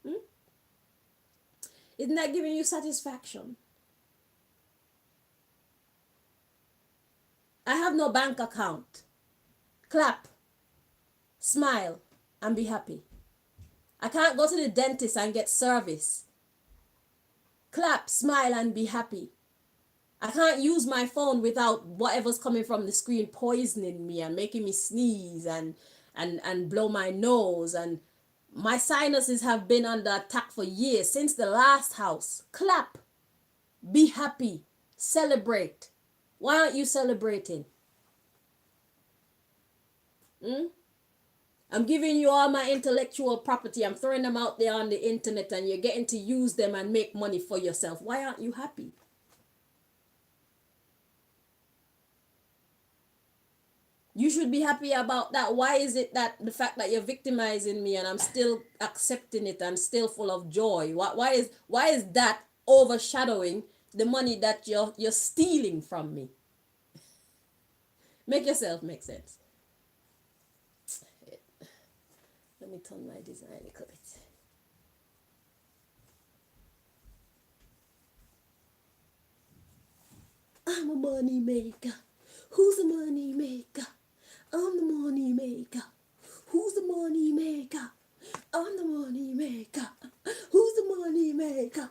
Hmm? Isn't that giving you satisfaction? I have no bank account. Clap, smile, and be happy. I can't go to the dentist and get service. Clap, smile, and be happy. I can't use my phone without whatever's coming from the screen poisoning me and making me sneeze and blow my nose. And my sinuses have been under attack for years, since the last house. Clap, be happy, celebrate. Why aren't you celebrating? Hmm? I'm giving you all my intellectual property. I'm throwing them out there on the internet and you're getting to use them and make money for yourself. Why aren't you happy? You should be happy about that. Why is it that the fact that you're victimizing me and I'm still accepting it and still full of joy? Why is that overshadowing the money that you're stealing from me? Make yourself make sense. Let me turn my design a little bit. I'm a money maker. Who's the money maker? I'm the money maker. Who's the money maker? I'm the money maker. Who's the money maker?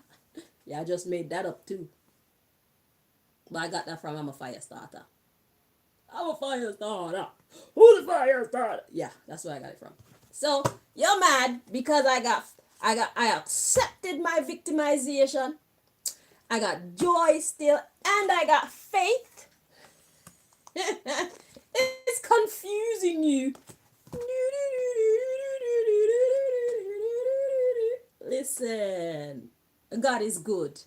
Yeah, I just made that up too. But I got that from I'm a fire starter. I'm a fire starter. Who's the fire starter? Yeah, that's where I got it from. So you're mad because I accepted my victimization. I got joy still, and I got faith. It's confusing you. Listen, God is good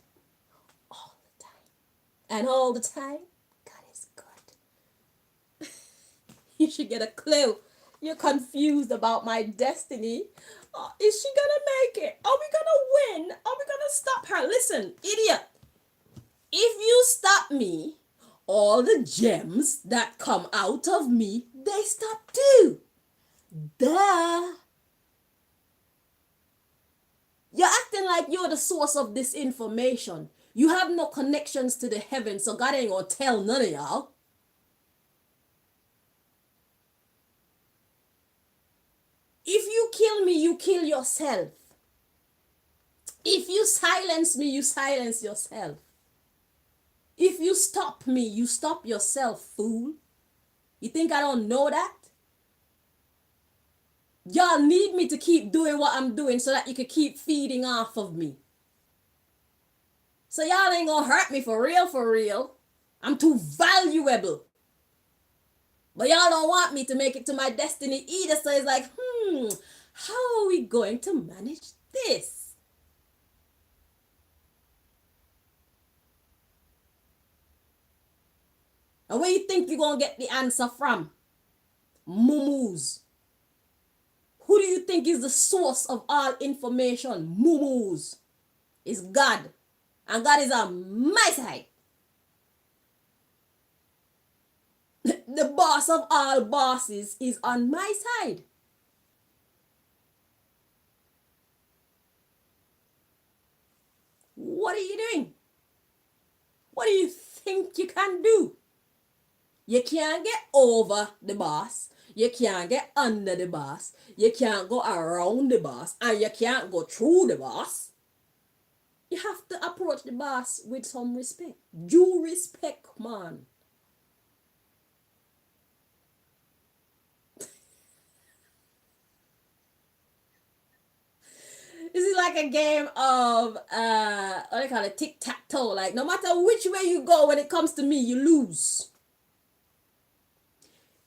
all the time. And all the time, God is good. You should get a clue. You're confused about my destiny. Is she gonna make it? Are we gonna win? Are we gonna stop her? Listen, idiot. If you stop me, all the gems that come out of me, they stop too. Duh. You're acting like you're the source of this information. You have no connections to the heavens, so God ain't gonna tell none of y'all. If you kill me, you kill yourself. If you silence me, you silence yourself. If you stop me, you stop yourself, fool. You think I don't know that? Y'all need me to keep doing what I'm doing so that you can keep feeding off of me. So y'all ain't gonna hurt me for real, for real. I'm too valuable. But y'all don't want me to make it to my destiny either. So it's like, how are we going to manage this? And where you think you're gonna get the answer from? Mumus. Who do you think is the source of all information? Mumus. It's God. And God is on my side. The boss of all bosses is on my side. What are you doing? What do you think you can do? You can't get over the boss. You can't get under the boss. You can't go around the boss. And you can't go through the boss. You have to approach the boss with some respect. Due respect, man. This is like a game of what do you call it? Tic-tac-toe. Like no matter which way you go when it comes to me, you lose.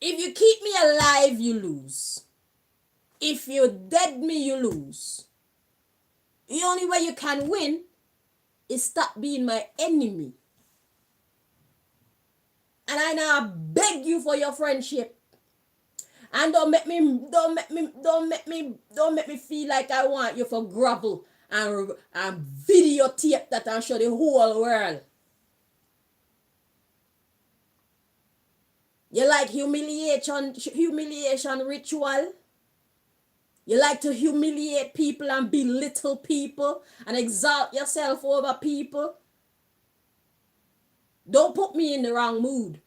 If you keep me alive, you lose. If you dead me, you lose. The only way you can win is stop being my enemy. And I now beg you for your friendship. And don't make me feel like I want you for grovel and videotape that and show the whole world. You like humiliation ritual? You like to humiliate people and belittle people and exalt yourself over people? Don't put me in the wrong mood.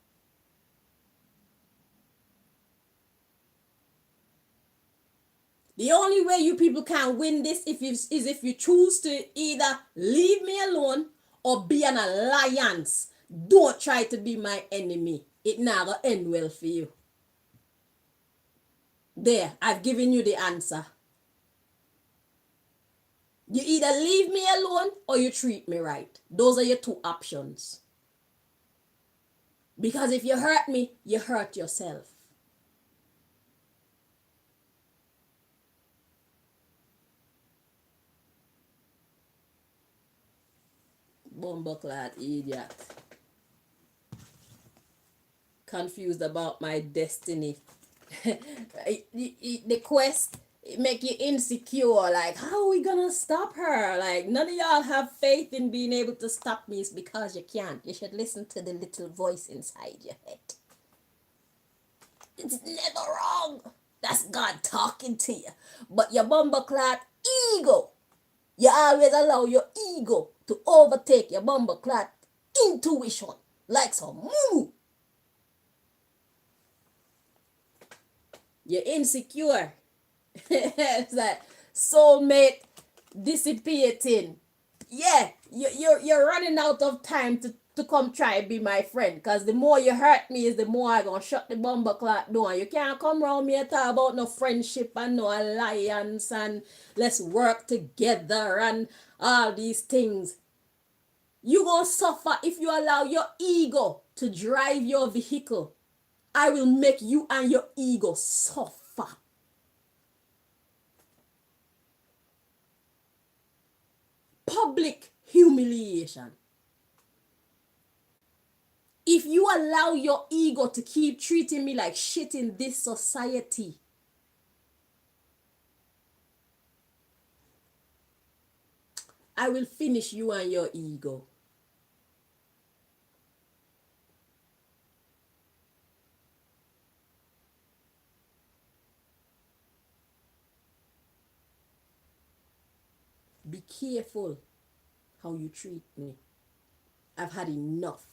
The only way you people can win this is if you choose to either leave me alone or be an alliance. Don't try to be my enemy. It never end well for you. There, I've given you the answer. You either leave me alone or you treat me right. Those are your two options. Because if you hurt me, you hurt yourself. Bumbleclad idiot. Confused about my destiny. The quest, it make you insecure. Like, how are we gonna stop her? Like, none of y'all have faith in being able to stop me. It's because you can't. You should listen to the little voice inside your head. It's never wrong. That's God talking to you. But your bumbleclad ego, you always allow your ego to overtake your bumbleclad intuition like some moo. You're insecure. It's like soulmate dissipating. Yeah, you're running out of time to come try and be my friend. Because the more you hurt me is the more I gonna shut the bumper clock door. You can't come around me and talk about no friendship and no alliance and let's work together and all these things. You gonna suffer if you allow your ego to drive your vehicle. I will make you and your ego suffer. Public humiliation. If you allow your ego to keep treating me like shit in this society, I will finish you and your ego. Be careful how you treat me. I've had enough.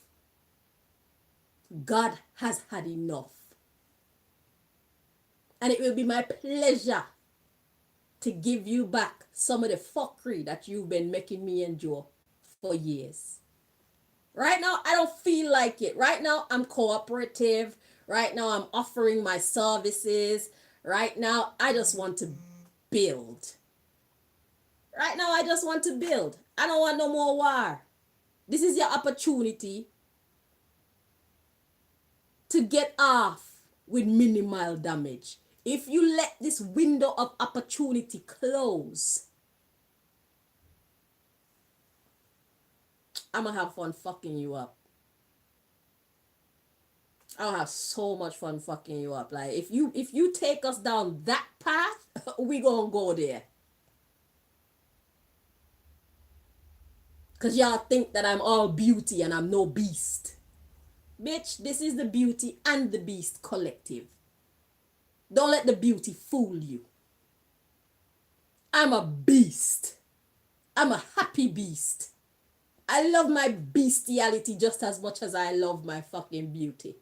God has had enough. And it will be my pleasure to give you back some of the fuckery that you've been making me endure for years. Right now, I don't feel like it. Right now, I'm cooperative. Right now, I'm offering my services. Right now, I just want to build. Right now, I just want to build. I don't want no more war. This is your opportunity to get off with minimal damage. If you let this window of opportunity close, I'm gonna have fun fucking you up. I'll have so much fun fucking you up. Like if you take us down that path, we gonna go there. Cause y'all think that I'm all beauty and I'm no beast. Bitch, this is the Beauty and the Beast collective. Don't let the beauty fool you. I'm a beast. I'm a happy beast. I love my bestiality just as much as I love my fucking beauty.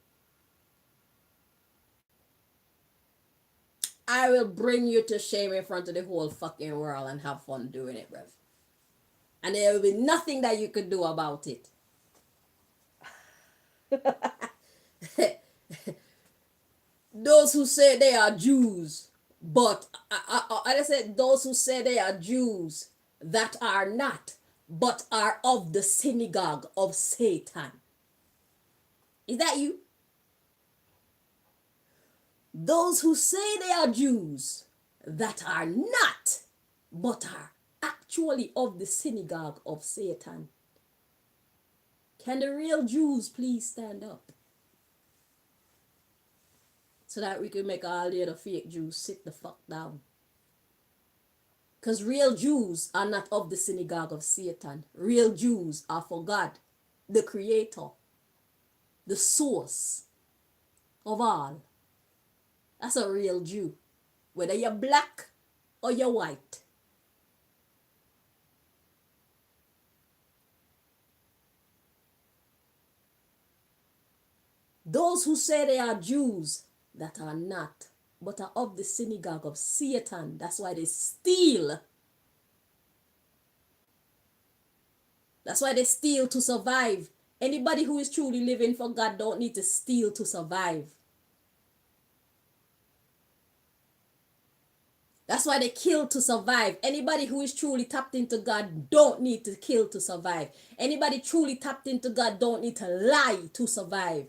I will bring you to shame in front of the whole fucking world and have fun doing it, bruv. And there will be nothing that you could do about it. Those who say they are Jews, but I said those who say they are Jews that are not, but are of the synagogue of Satan. Is that you? Those who say they are Jews that are not, but are actually of the synagogue of Satan. Can the real Jews please stand up? So that we can make all the other fake Jews sit the fuck down. Because real Jews are not of the synagogue of Satan. Real Jews are for God, the creator, the source of all. That's a real Jew. Whether you're black or you're white. Those who say they are Jews that are not, but are of the synagogue of Satan. That's why they steal. That's why they steal to survive. Anybody who is truly living for God don't need to steal to survive. That's why they kill to survive. Anybody who is truly tapped into God don't need to kill to survive. Anybody truly tapped into God don't need to lie to survive.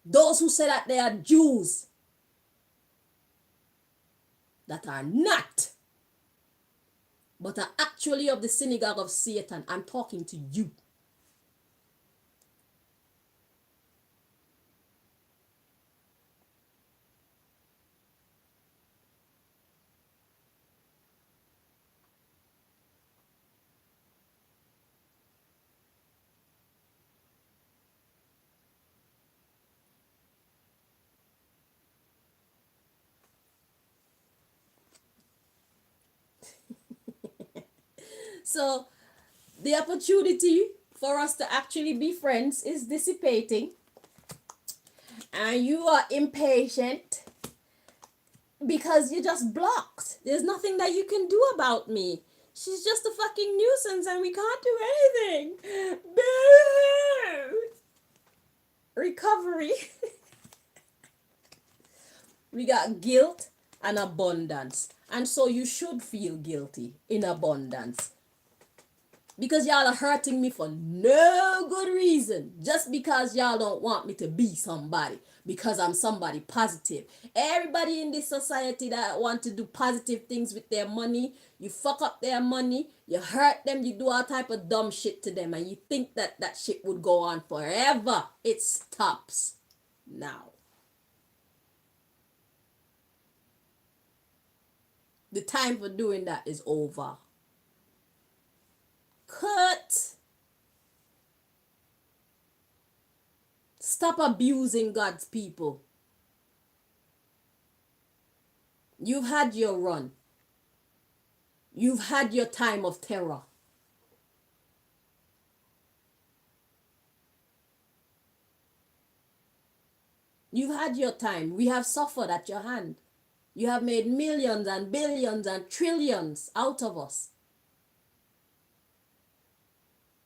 Those who say that they are Jews that are not, but are actually of the synagogue of Satan. I'm talking to you. So the opportunity for us to actually be friends is dissipating, and you are impatient because you're just blocked. There's nothing that you can do about me. She's just a fucking nuisance and we can't do anything. Boo! Recovery. We got guilt and abundance. And so you should feel guilty in abundance. Because y'all are hurting me for no good reason. Just because y'all don't want me to be somebody. Because I'm somebody positive. Everybody in this society that want to do positive things with their money, you fuck up their money, you hurt them, you do all type of dumb shit to them, and you think that that shit would go on forever. It stops now. The time for doing that is over. Cut. Stop abusing God's people. You've had your run. You've had your time of terror. You've had your time. We have suffered at your hand. You have made millions and billions and trillions out of us.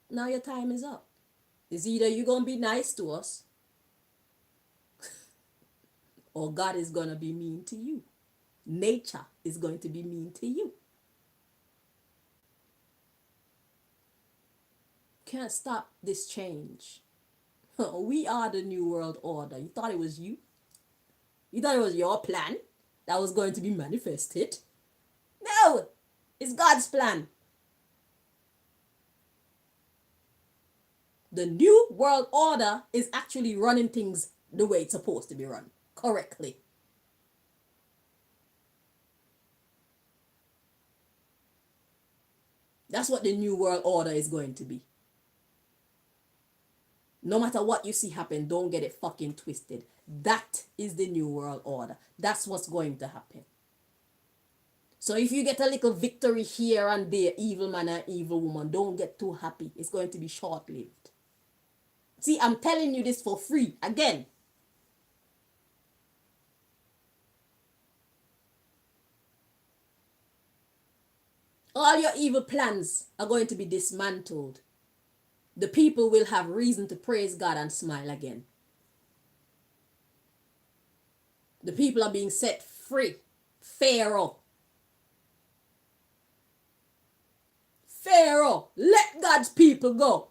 Now your time is up. It's either you're going to be nice to us or God is going to be mean to you. Nature is going to be mean to you. Can't stop this change. We are the New World Order. You thought it was you? You thought it was your plan that was going to be manifested? No! It's God's plan. The New World Order is actually running things the way it's supposed to be run, correctly. That's what the New World Order is going to be. No matter what you see happen, don't get it fucking twisted. That is the New World Order. That's what's going to happen. So if you get a little victory here and there, evil man and evil woman, don't get too happy. It's going to be short-lived. See, I'm telling you this for free. Again. All your evil plans are going to be dismantled. The people will have reason to praise God and smile again. The people are being set free. Pharaoh, let God's people go.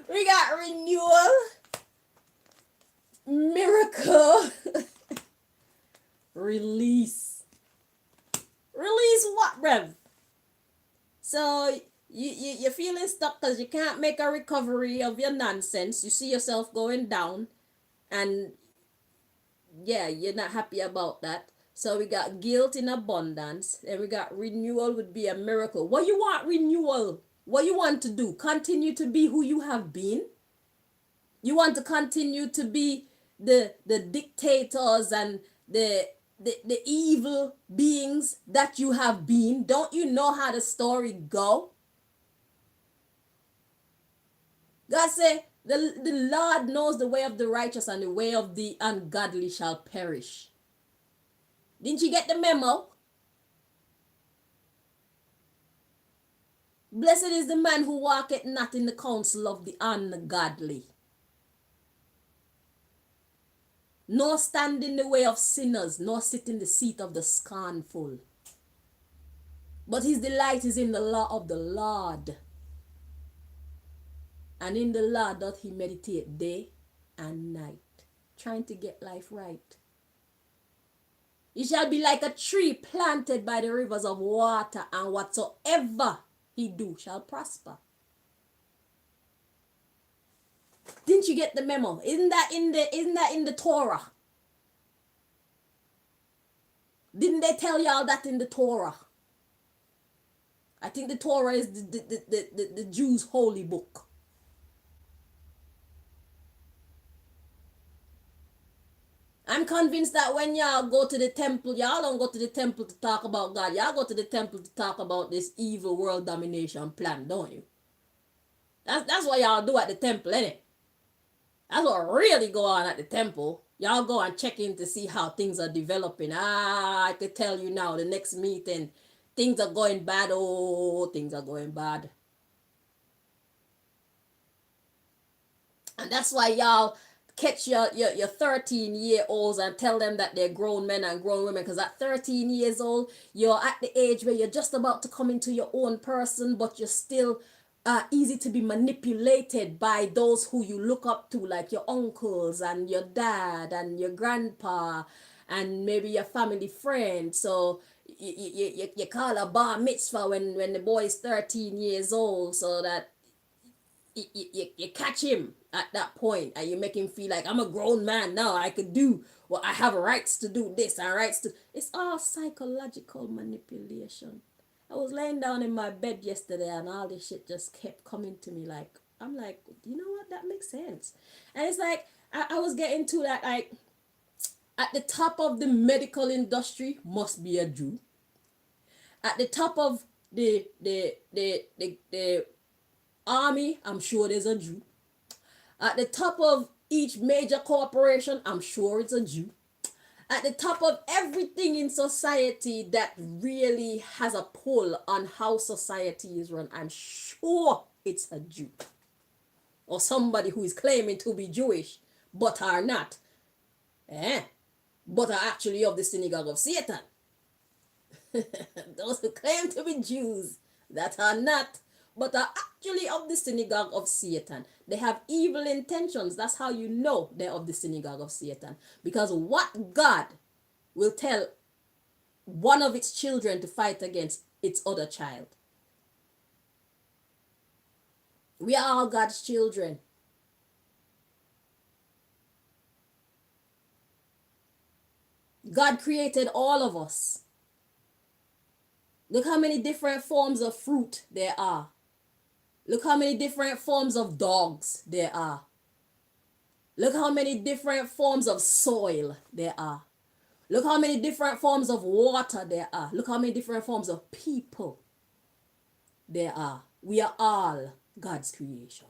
We got renewal, miracle, release. Release what, Rev? So you're feeling stuck because you can't make a recovery of your nonsense. You see yourself going down, and yeah, you're not happy about that. So we got guilt in abundance, and we got renewal would be a miracle. What you want renewal? What you want to do? Continue to be who you have been? You want to continue to be the dictators and the evil beings that you have been? Don't you know how the story go? God say, the Lord knows the way of the righteous, and the way of the ungodly shall perish. Didn't you get the memo? Blessed is the man who walketh not in the counsel of the ungodly, nor stand in the way of sinners, nor sit in the seat of the scornful. But his delight is in the law of the Lord, and in the law doth he meditate day and night. Trying to get life right. He shall be like a tree planted by the rivers of water, and whatsoever he do shall prosper. Didn't you get the memo? Isn't that in the Torah? Didn't they tell y'all that in the Torah? I think the Torah is the Jews' holy book. I'm convinced that when y'all go to the temple, y'all don't go to the temple to talk about God. Y'all go to the temple to talk about this evil world domination plan, don't you? That's what y'all do at the temple, innit? That's what really go on at the temple. Y'all go and check in to see how things are developing. I could tell you now, the next meeting, things are going bad. Oh, things are going bad. And that's why y'all catch your 13-year-olds and tell them that they're grown men and grown women, because at 13 years old, you're at the age where you're just about to come into your own person, but you're still easy to be manipulated by those who you look up to, like your uncles and your dad and your grandpa and maybe your family friend. So you call a bar mitzvah when the boy is 13 years old, so that you catch him at that point, and you make him feel like, I'm a grown man now, I could do what I have rights to do this and rights to. It's all psychological manipulation. I was laying down in my bed yesterday, and all this shit just kept coming to me. Like, I'm like, you know what, that makes sense. And it's like I was getting to that, like, at the top of the medical industry must be a Jew. At the top of the army, I'm sure there's a Jew. At the top of each major corporation, I'm sure it's a Jew. At the top of everything in society that really has a pull on how society is run, I'm sure it's a Jew. Or somebody who is claiming to be Jewish, but are not. But are actually of the synagogue of Satan. Those who claim to be Jews that are not, but are actually of the synagogue of Satan. They have evil intentions. That's how you know they're of the synagogue of Satan. Because what God will tell one of its children to fight against its other child? We are all God's children. God created all of us. Look how many different forms of fruit there are. Look how many different forms of dogs there are. Look how many different forms of soil there are. Look how many different forms of water there are. Look how many different forms of people there are. We are all God's creation.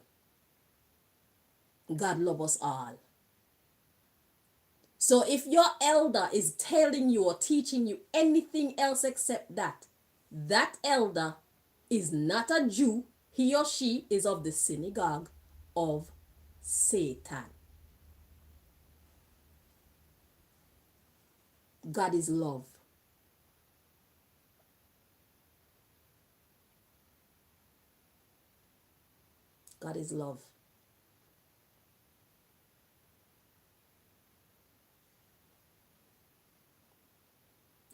God loves us all. So if your elder is telling you or teaching you anything else except that, that elder is not a Jew. He or she is of the synagogue of Satan. God is love. God is love.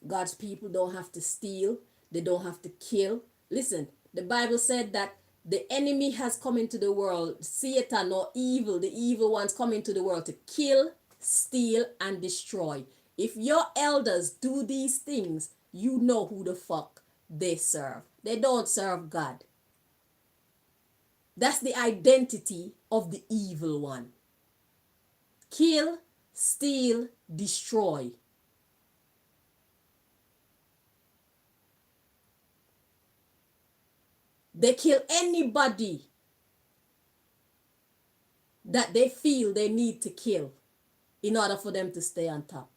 God's people don't have to steal. They don't have to kill. Listen, the Bible said that the enemy has come into the world, Satan or evil, the evil ones come into the world to kill, steal, and destroy. If your elders do these things, you know who the fuck they serve. They don't serve God. That's the identity of the evil one. Kill, steal, destroy. They kill anybody that they feel they need to kill in order for them to stay on top.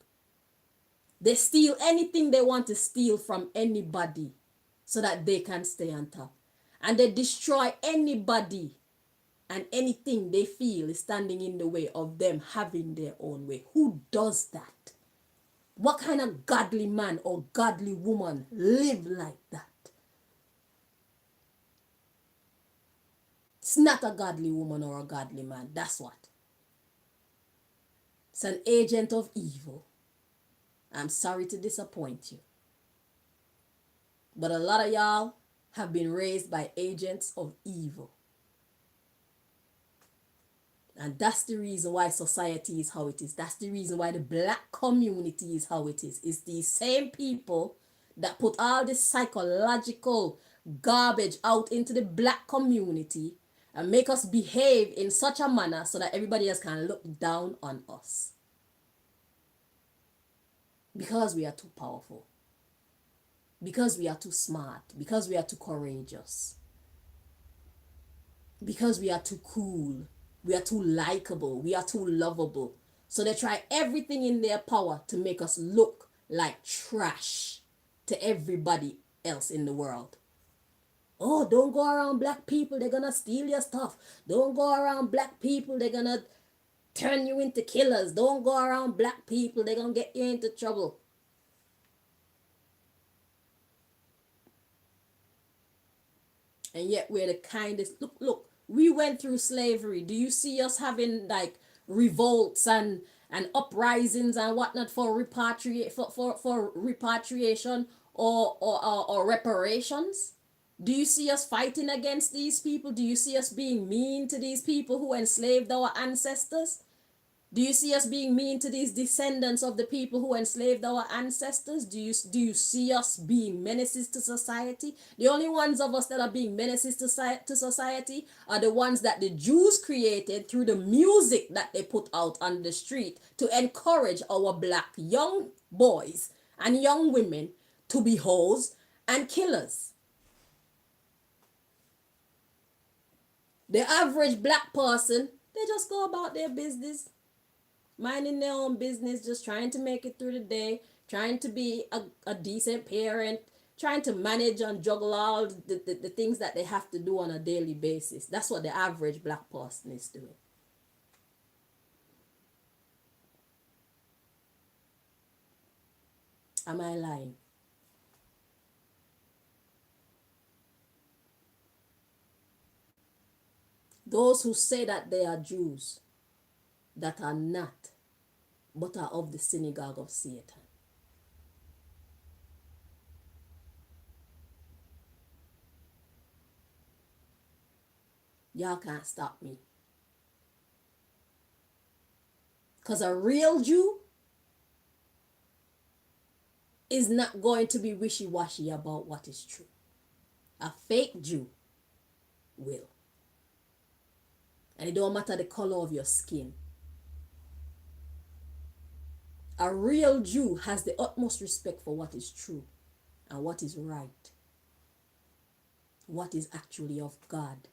They steal anything they want to steal from anybody so that they can stay on top. And they destroy anybody and anything they feel is standing in the way of them having their own way. Who does that? What kind of godly man or godly woman live like that? It's not a godly woman or a godly man. That's what. It's an agent of evil. I'm sorry to disappoint you. But a lot of y'all have been raised by agents of evil. And that's the reason why society is how it is. That's the reason why the black community is how it is. It's these same people that put all this psychological garbage out into the black community and make us behave in such a manner so that everybody else can look down on us. Because we are too powerful. Because we are too smart. Because we are too courageous. Because we are too cool. We are too likable. We are too lovable. So they try everything in their power to make us look like trash to everybody else in the world. Oh, don't go around black people. They're going to steal your stuff. Don't go around black people. They're going to turn you into killers. Don't go around black people. They're going to get you into trouble. And yet we're the kindest. Look, we went through slavery. Do you see us having like revolts and uprisings and whatnot for repatriation or reparations? Do you see us fighting against these people? Do you see us being mean to these people who enslaved our ancestors? Do you see us being mean to these descendants of the people who enslaved our ancestors? Do you see us being menaces to society? The only ones of us that are being menaces to society are the ones that the Jews created through the music that they put out on the street to encourage our black young boys and young women to be hoes and killers. The average black person, they just go about their business, minding their own business, just trying to make it through the day, trying to be a decent parent, trying to manage and juggle all the things that they have to do on a daily basis. That's what the average black person is doing. Am I lying? Those who say that they are Jews, that are not, but are of the synagogue of Satan. Y'all can't stop me. Because a real Jew is not going to be wishy-washy about what is true. A fake Jew will. And it don't matter the color of your skin. A real Jew has the utmost respect for what is true and what is right, what is actually of God.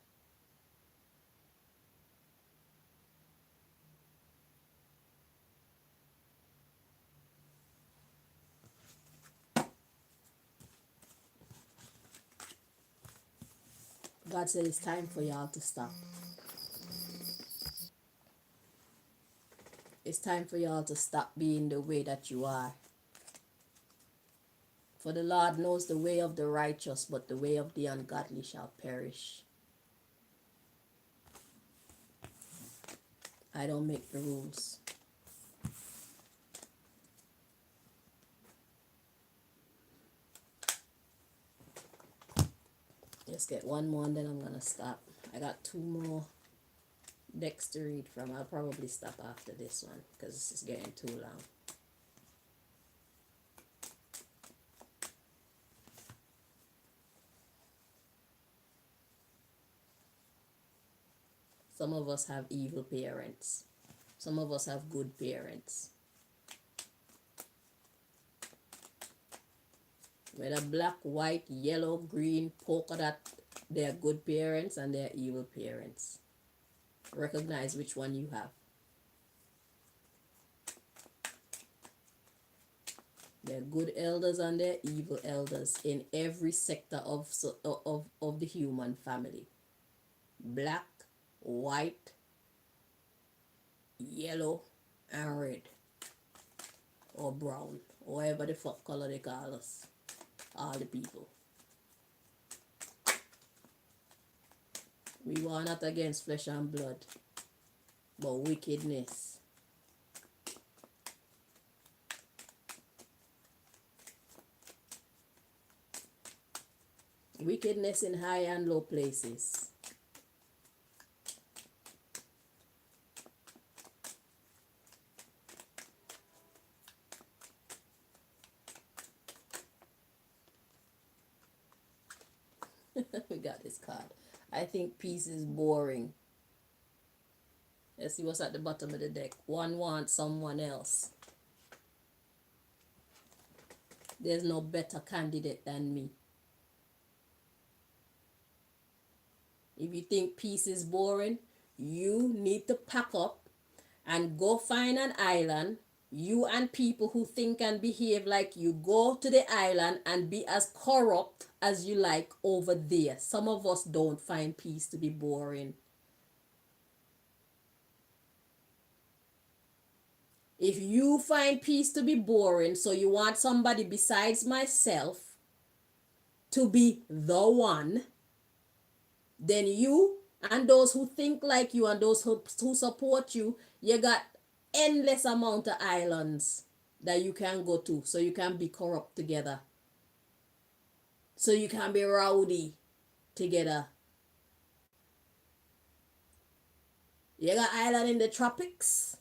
God said it's time for y'all to stop. It's time for y'all to stop being the way that you are. For the Lord knows the way of the righteous, but the way of the ungodly shall perish. I don't make the rules. Let's get one more and then I'm gonna stop. I got two more decks to read from. I'll probably stop after this one because this is getting too long. Some of us have evil parents. Some of us have good parents. Whether black, white, yellow, green, polka dot, they're good parents and they're evil parents. Recognize which one you have. They're good elders and they're evil elders in every sector of the human family. Black, white, yellow, and red. Or brown. Or whatever the fuck color they call us. All the people. We war not against flesh and blood, but wickedness. Wickedness in high and low places. We got this card. I think peace is boring. Let's see what's at the bottom of the deck. One wants someone else. There's no better candidate than me. If you think peace is boring, you need to pack up and go find an island. You and people who think and behave like you, go to the island and be as corrupt as you like over there. Some of us don't find peace to be boring. If you find peace to be boring, so you want somebody besides myself to be the one, then you and those who think like you and those who support you, you got endless amount of islands that you can go to so you can be corrupt together. So you can be rowdy together. You got island in the tropics.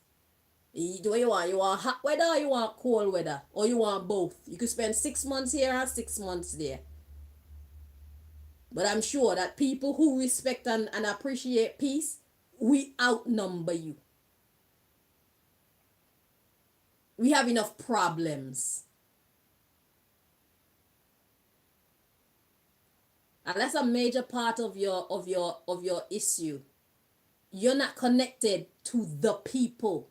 Do you want? You want hot weather or you want cold weather? Or you want both? You could spend 6 months here and 6 months there. But I'm sure that people who respect and appreciate peace, we outnumber you. We have enough problems. And that's a major part of your issue. You're not connected to the people.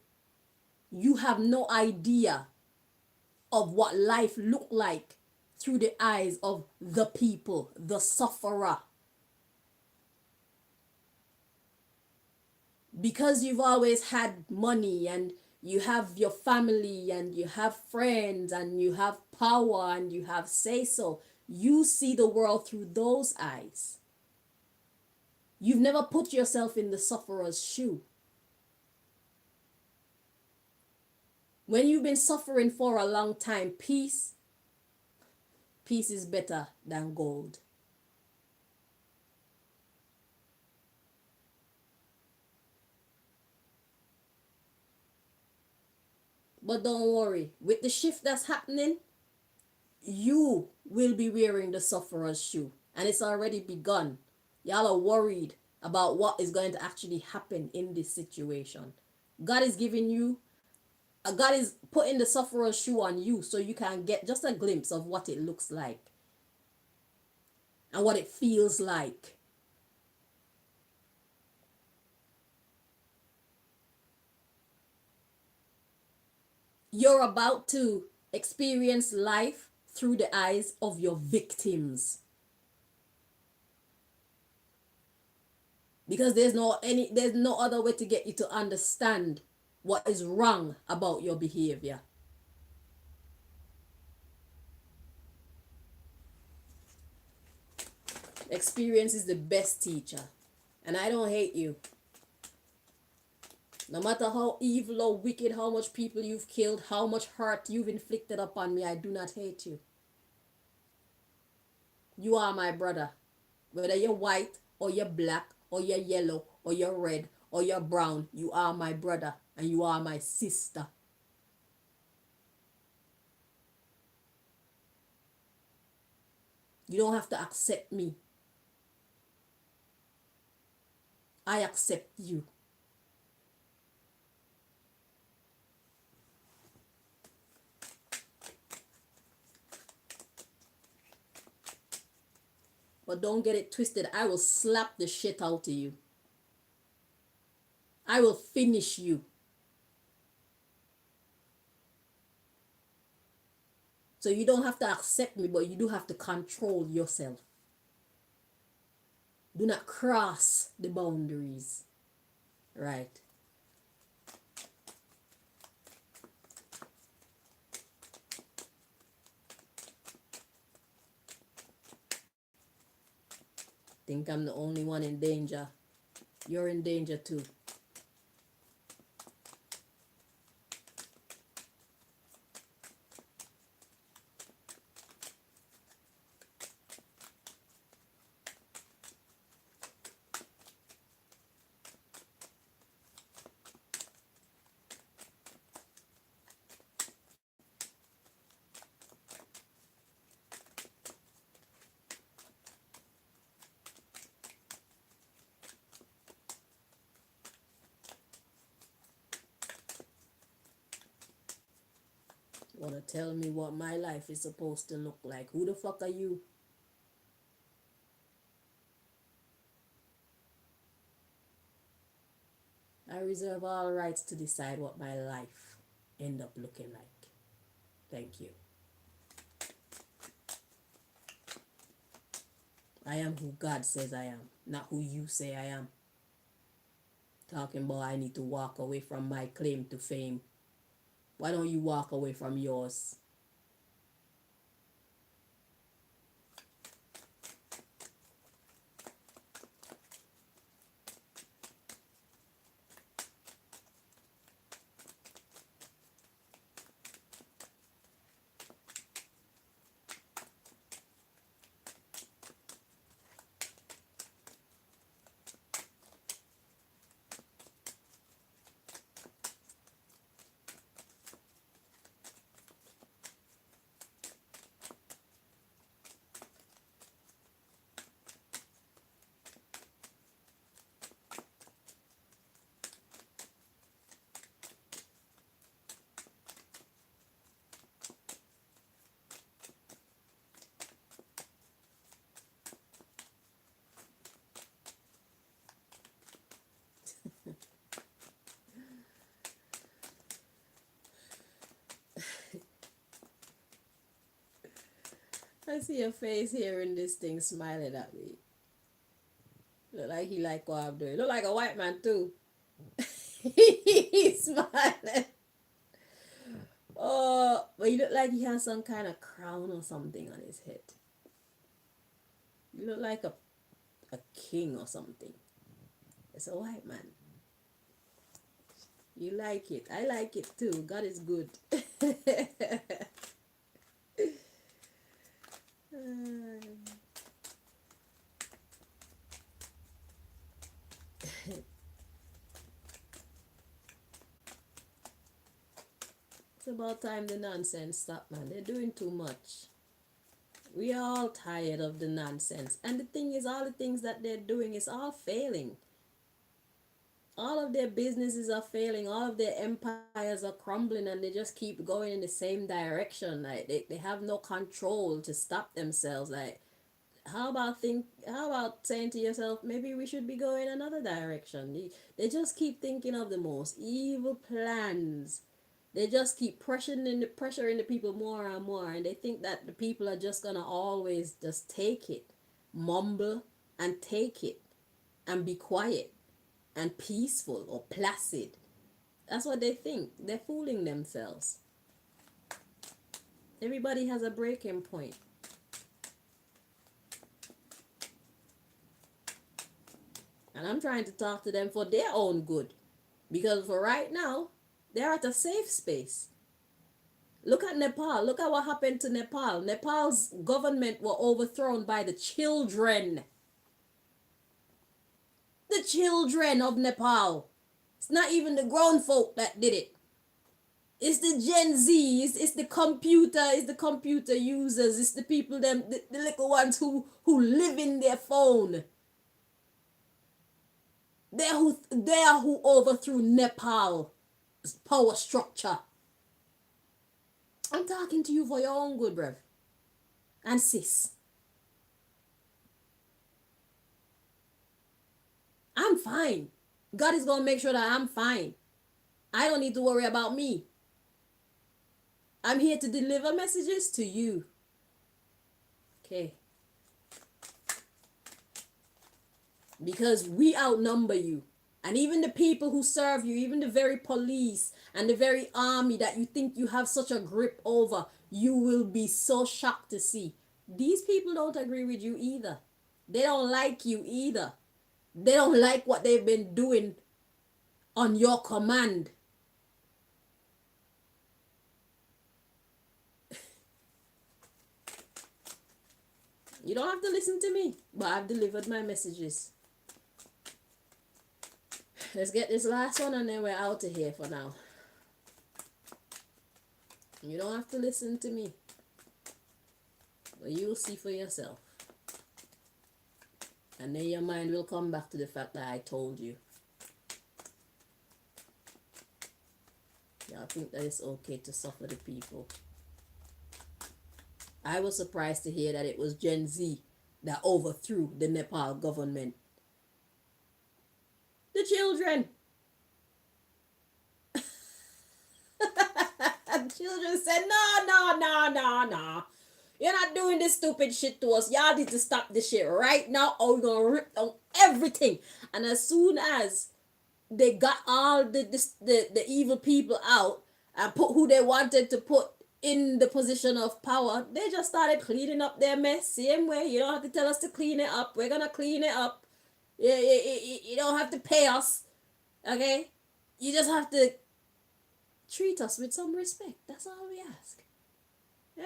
You have no idea of what life looked like through the eyes of the people, the sufferer. Because you've always had money and you have your family and you have friends and you have power and you have say so, you see the world through those eyes. You've never put yourself in the sufferer's shoe. When you've been suffering for a long time, peace is better than gold. But don't worry, with the shift that's happening, you will be wearing the sufferer's shoe. And it's already begun. Y'all are worried about what is going to actually happen in this situation. God is giving you God is putting the sufferer's shoe on you so you can get just a glimpse of what it looks like and what it feels like. You're about to experience life through the eyes of your victims. Because there's no other way to get you to understand what is wrong about your behavior. Experience is the best teacher. And I don't hate you. No matter how evil or wicked, how much people you've killed, how much hurt you've inflicted upon me, I do not hate you. You are my brother. Whether you're white or you're black or you're yellow or you're red or you're brown, you are my brother and you are my sister. You don't have to accept me. I accept you. But don't get it twisted. I will slap the shit out of you. I will finish you. So you don't have to accept me, but you do have to control yourself. Do not cross the boundaries. Right. Think I'm the only one in danger. You're in danger too. Wanna tell me what my life is supposed to look like? Who the fuck are you? I reserve all rights to decide what my life end up looking like. Thank you. I am who God says I am, not who you say I am. Talking about I need to walk away from my claim to fame. Why don't you walk away from yours? I see your face here in this thing smiling at me. Look like he like what I'm doing. Look like a white man too. He's smiling. Oh, but you look like he has some kind of crown or something on his head. You look like a king or something. It's a white man. You like it. I like it too. God is good. It's about time the nonsense stop, man. They're doing too much. We are all tired of the nonsense. And the thing is, all the things that they're doing is all failing. All of their businesses are failing, all of their empires are crumbling, and they just keep going in the same direction. Like they have no control to stop themselves. Like how about saying to yourself, maybe we should be going another direction? They just keep thinking of the most evil plans. They just keep pressuring the people more and more, and they think that the people are just gonna always just take it, mumble and take it, and be quiet and peaceful or placid. That's what they think. They're fooling themselves. Everybody has a breaking point. And I'm trying to talk to them for their own good. Because for right now, they're at a safe space. Look at Nepal. Look at what happened to Nepal. Nepal's government were overthrown by the children. The children of Nepal. It's not even the grown folk that did it. It's the Gen Z. It's the computer. It's the computer users. It's the people, the little ones who live in their phone. They are who overthrew Nepal's power structure. I'm talking to you for your own good, bruv. And sis. I'm fine. God is going to make sure that I'm fine. I don't need to worry about me. I'm here to deliver messages to you. Okay. Because we outnumber you. And even the people who serve you, even the very police and the very army that you think you have such a grip over, you will be so shocked to see. These people don't agree with you either. They don't like you either. They don't like what they've been doing on your command. You don't have to listen to me, but I've delivered my messages. Let's get this last one and then we're out of here for now. You don't have to listen to me, but you'll see for yourself. And then your mind will come back to the fact that I told you. Y'all think that it's okay to suffer the people. I was surprised to hear that it was Gen Z that overthrew the Nepal government. The children. Children said, no. You're not doing this stupid shit to us. Y'all need to stop this shit right now or we're going to rip down everything. And as soon as they got all the evil people out and put who they wanted to put in the position of power, they just started cleaning up their mess. Same way, you don't have to tell us to clean it up. We're going to clean it up. You don't have to pay us. Okay? You just have to treat us with some respect. That's all we ask. Yeah?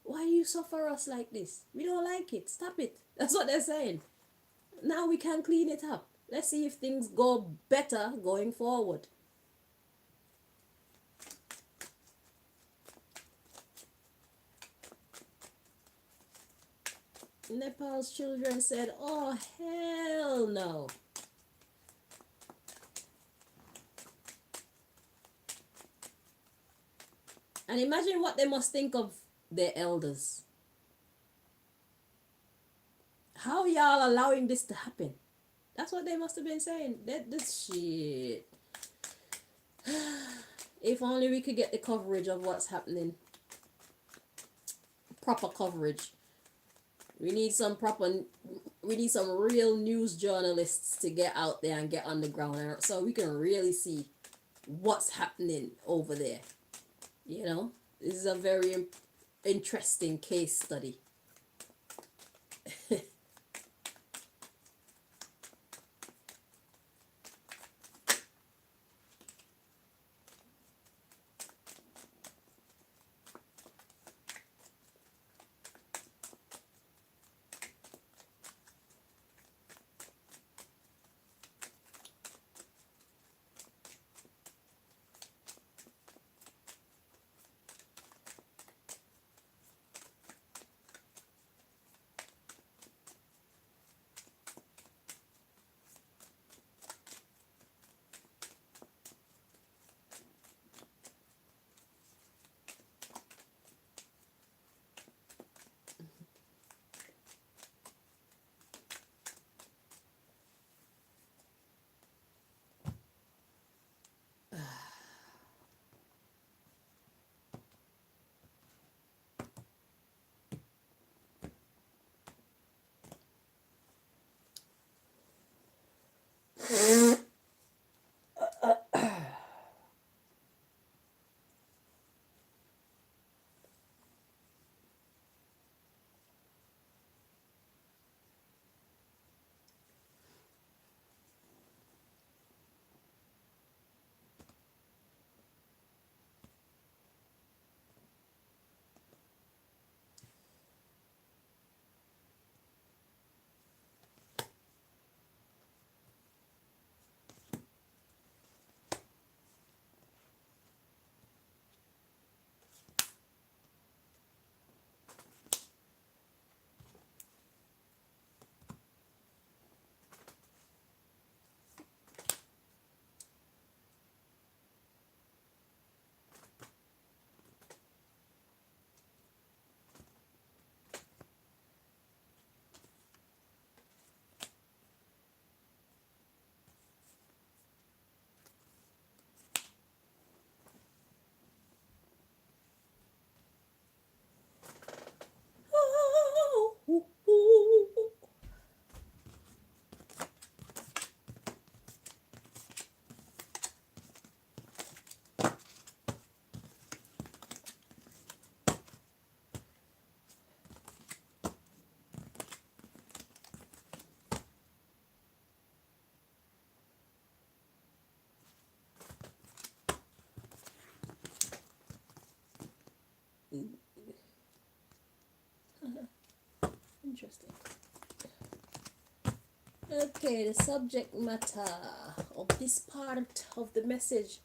Why do you suffer us like this? We don't like it. Stop it. That's what they're saying. Now we can clean it up. Let's see if things go better going forward. Nepal's children said, oh, hell no. And imagine what they must think of their elders. How y'all allowing this to happen? That's what they must have been saying. This shit. If only we could get the coverage of what's happening. Proper coverage. We need some real news journalists to get out there and get on the ground so we can really see what's happening over there. You know, this is a very interesting case study. Interesting. Okay, the subject matter of this part of the message,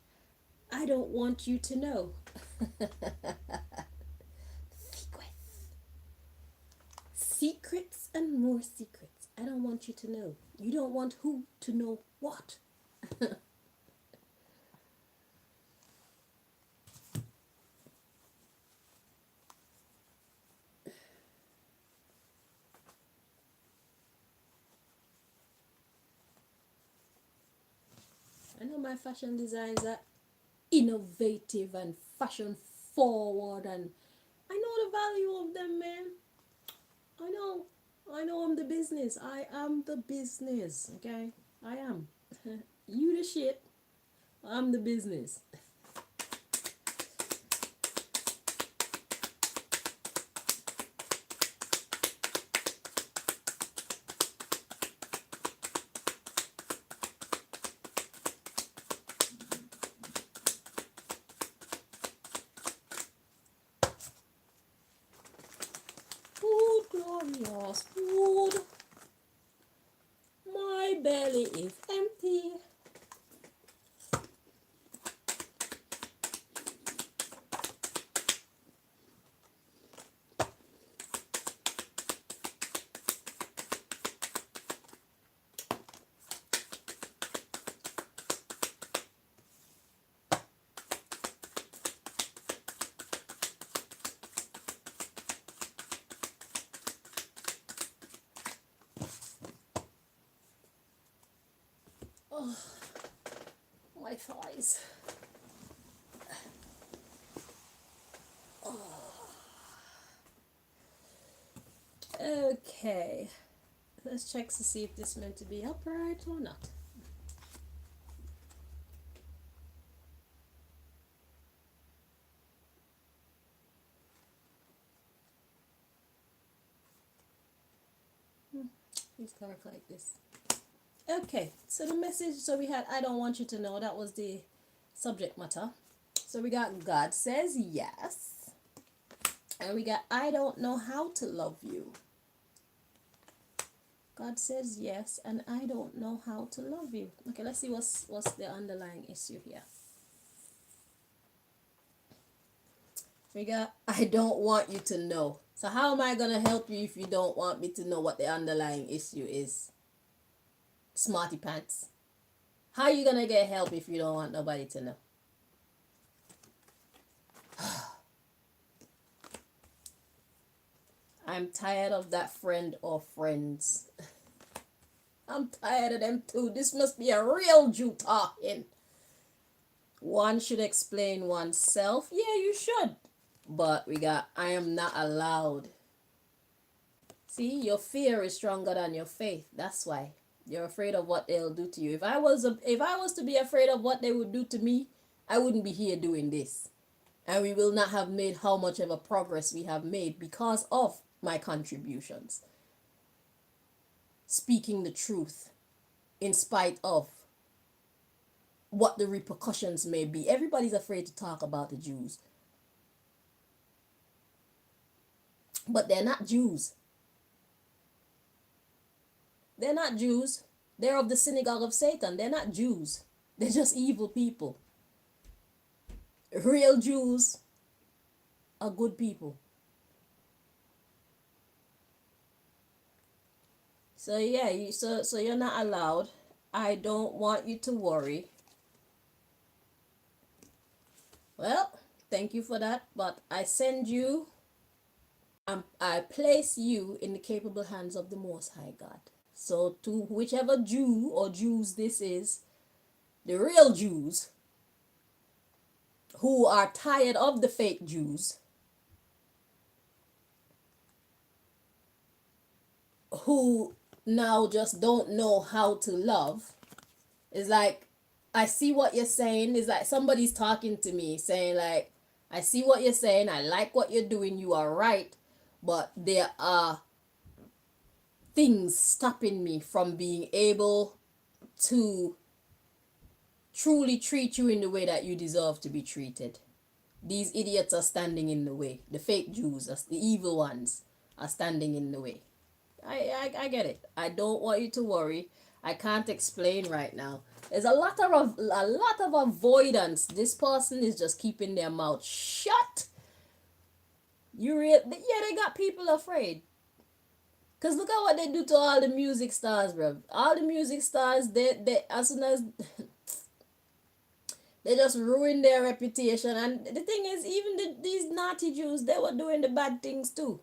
I don't want you to know. Secrets. Secrets and more secrets. I don't want you to know. You don't want who to know what. I know my fashion designs are innovative and fashion forward, and I know the value of them, man. I know. I know I'm the business. I am the business. Okay? I am. You the shit. I'm the business. Food, glorious food. My belly is empty. Oh, my thighs. Okay. Let's check to see if this is meant to be upright or not. It's correct like this. Okay, so the message, so we had I don't want you to know, that was the subject matter. So we got God says yes. And we got I don't know how to love you. God says yes, and I don't know how to love you. Okay, let's see what's the underlying issue here. We got I don't want you to know. So how am I gonna help you if you don't want me to know what the underlying issue is? Smarty pants. How are you gonna get help if you don't want nobody to know? I'm tired of that friend or friends. I'm tired of them too. This must be a real Jew talking. One should explain oneself. Yeah, you should. But we got I am not allowed. See, your fear is stronger than your faith. That's why. You're afraid of what they'll do to you. If I was to be afraid of what they would do to me, I wouldn't be here doing this. And we will not have made how much of a progress we have made because of my contributions. Speaking the truth in spite of what the repercussions may be. Everybody's afraid to talk about the Jews. But they're not Jews. They're not Jews. They're of the synagogue of Satan. They're not Jews. They're just evil people. Real Jews are good people. So yeah, so you're not allowed. I don't want you to worry. Well, thank you for that, but I send you, I place you in the capable hands of the Most High God. So to whichever Jew or Jews this is, the real Jews who are tired of the fake Jews, who now just don't know how to love, it's like, I see what you're saying. It's like somebody's talking to me saying like, I see what you're saying. I like what you're doing. You are right. But there are things stopping me from being able to truly treat you in the way that you deserve to be treated. These idiots are standing in the way. The fake Jews, the evil ones, are standing in the way. I get it. I don't want you to worry. I can't explain right now. There's a lot of avoidance. This person is just keeping their mouth shut. Yeah, they got people afraid. Cause look at what they do to all the music stars, bro. All the music stars, they as soon as they just ruin their reputation. And the thing is, even these naughty Jews, they were doing the bad things too.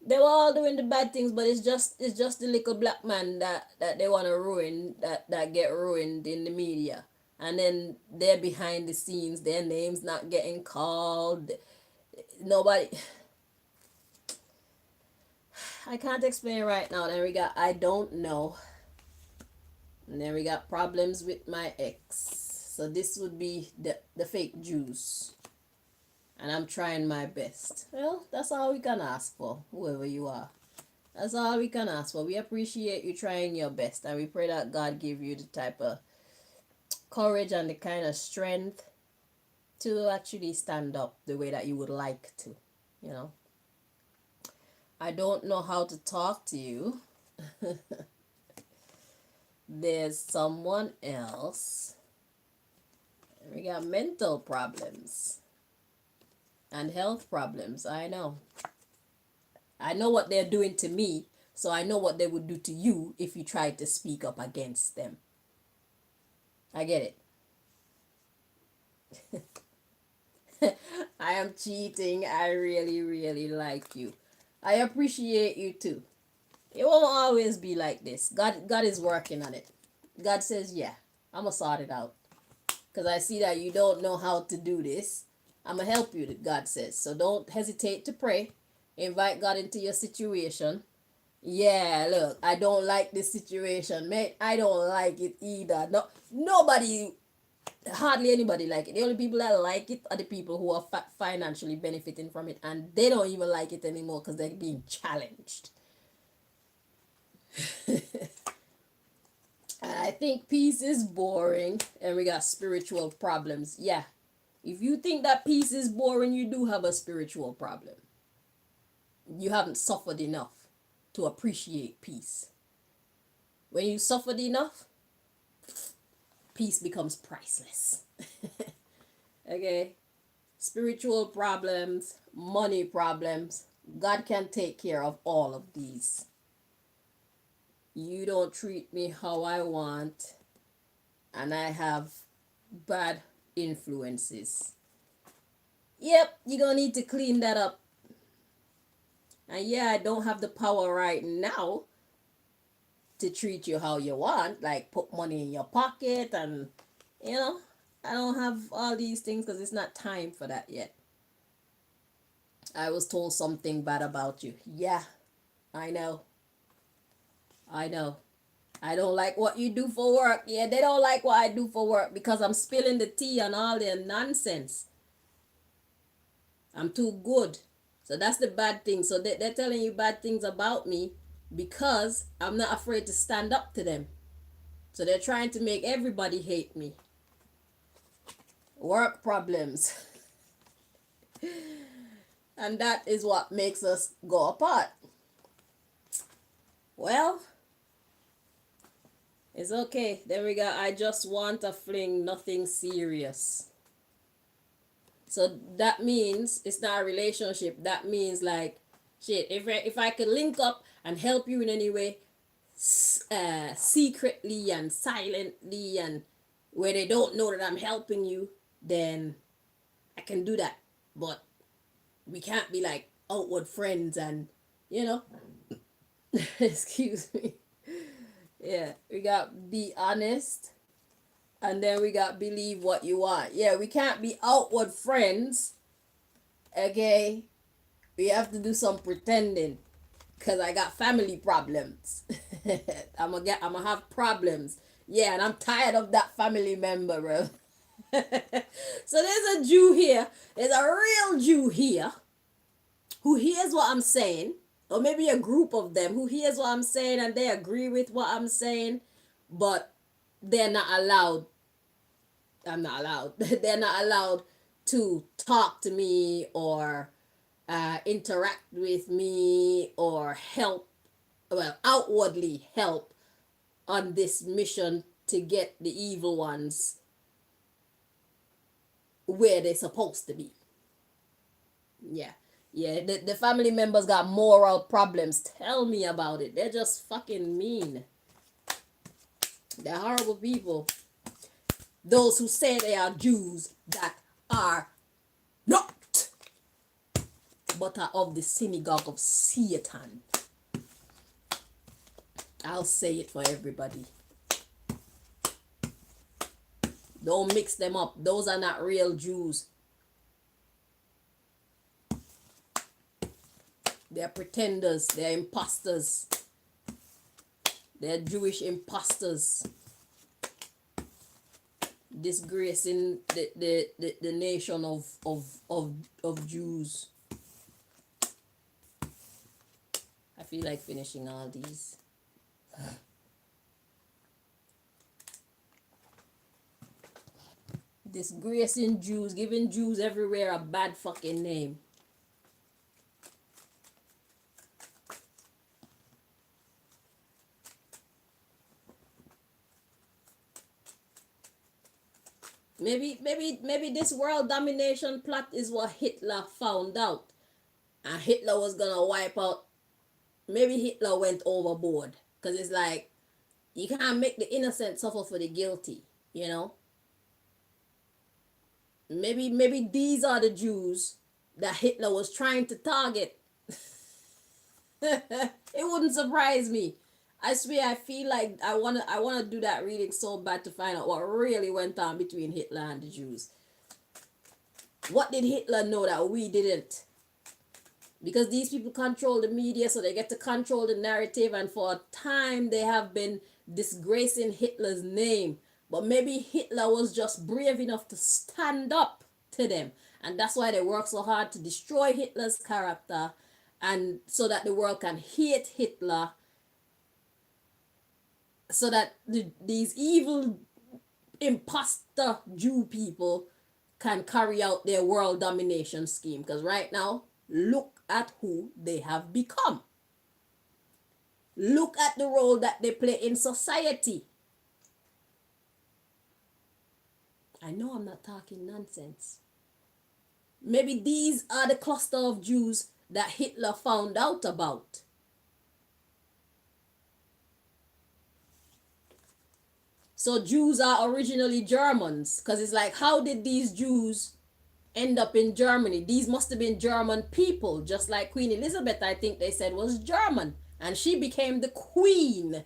They were all doing the bad things, but it's just the little black man that they want to ruin, that get ruined in the media. And then they're behind the scenes, their names not getting called. Nobody, I can't explain right now. Then we got I don't know. And then we got problems with my ex. So this would be the fake Jews. And I'm trying my best. Well, that's all we can ask for, whoever you are. That's all we can ask for. We appreciate you trying your best, and we pray that God give you the type of courage and the kind of strength to actually stand up the way that you would like to. You know, I don't know how to talk to you. There's someone else. We got mental problems and health problems. I know what they're doing to me, so I know what they would do to you if you tried to speak up against them. I get it. I am cheating. I really, really like you. I appreciate you too. It won't always be like this. God is working on it. God says, yeah, I'm going to sort it out. Because I see that you don't know how to do this. I'm going to help you, God says. So don't hesitate to pray. Invite God into your situation. Yeah, look, I don't like this situation, mate. I don't like it either. No, nobody, hardly anybody like it. The only people that like it are the people who are financially benefiting from it, and they don't even like it anymore because they're being challenged. And I think peace is boring, and we got spiritual problems. Yeah, if you think that peace is boring, you do have a spiritual problem. You haven't suffered enough to appreciate peace. When you suffered enough, peace becomes priceless. Okay? Spiritual problems, money problems, God can take care of all of these. You don't treat me how I want, and I have bad influences. Yep, you're gonna need to clean that up. And yeah, I don't have the power right now to treat you how you want, like put money in your pocket, and you know, I don't have all these things because it's not time for that yet. I was told something bad about you. Yeah, I know. I know. I don't like what you do for work. Yeah, they don't like what I do for work because I'm spilling the tea on all their nonsense. I'm too good. So that's the bad thing. So they're telling you bad things about me because I'm not afraid to stand up to them. So they're trying to make everybody hate me. Work problems. And that is what makes us go apart. Well, it's okay. There we go. I just want a fling, nothing serious. So that means it's not a relationship. That means like, shit, if I could link up and help you in any way, secretly and silently and where they don't know that I'm helping you, then I can do that. But we can't be like outward friends and, you know, excuse me. Yeah, we got be honest, and then we got believe what you want. Yeah, we can't be outward friends. Okay, we have to do some pretending, cause I got family problems. I'm gonna have problems. Yeah, and I'm tired of that family member, bro. So there's a Jew here. There's a real Jew here who hears what I'm saying, or maybe a group of them who hears what I'm saying and they agree with what I'm saying, but they're not allowed. I'm not allowed. They're not allowed to talk to me or interact with me or help well, outwardly help on this mission to get the evil ones where they're supposed to be. Yeah. Yeah, the family members got moral problems. Tell me about it. They're just fucking mean. They're horrible people. Those who say they are Jews that are not, but are of the synagogue of Satan. I'll say it for everybody. Don't mix them up. Those are not real Jews. They're pretenders. They're imposters. They're Jewish imposters. Disgracing the nation of Jews. I feel like finishing all these. Disgracing Jews, giving Jews everywhere a bad fucking name. Maybe this world domination plot is what Hitler found out. And Hitler was gonna wipe out. Maybe Hitler went overboard. Because it's like, you can't make the innocent suffer for the guilty, you know? Maybe these are the Jews that Hitler was trying to target. It wouldn't surprise me. I swear, I feel like I wanna do that reading so bad to find out what really went on between Hitler and the Jews. What did Hitler know that we didn't? Because these people control the media, so they get to control the narrative, and for a time they have been disgracing Hitler's name. But maybe Hitler was just brave enough to stand up to them, and that's why they work so hard to destroy Hitler's character, and so that the world can hate Hitler, so that these evil imposter Jew people can carry out their world domination scheme. Because right now, look at who they have become. Look at the role that they play in society. I know I'm not talking nonsense. Maybe these are the cluster of Jews that Hitler found out about. So Jews are originally Germans, because it's like, how did these Jews end up in Germany? These must have been German people, just like Queen Elizabeth, I think they said, was German, and she became the queen.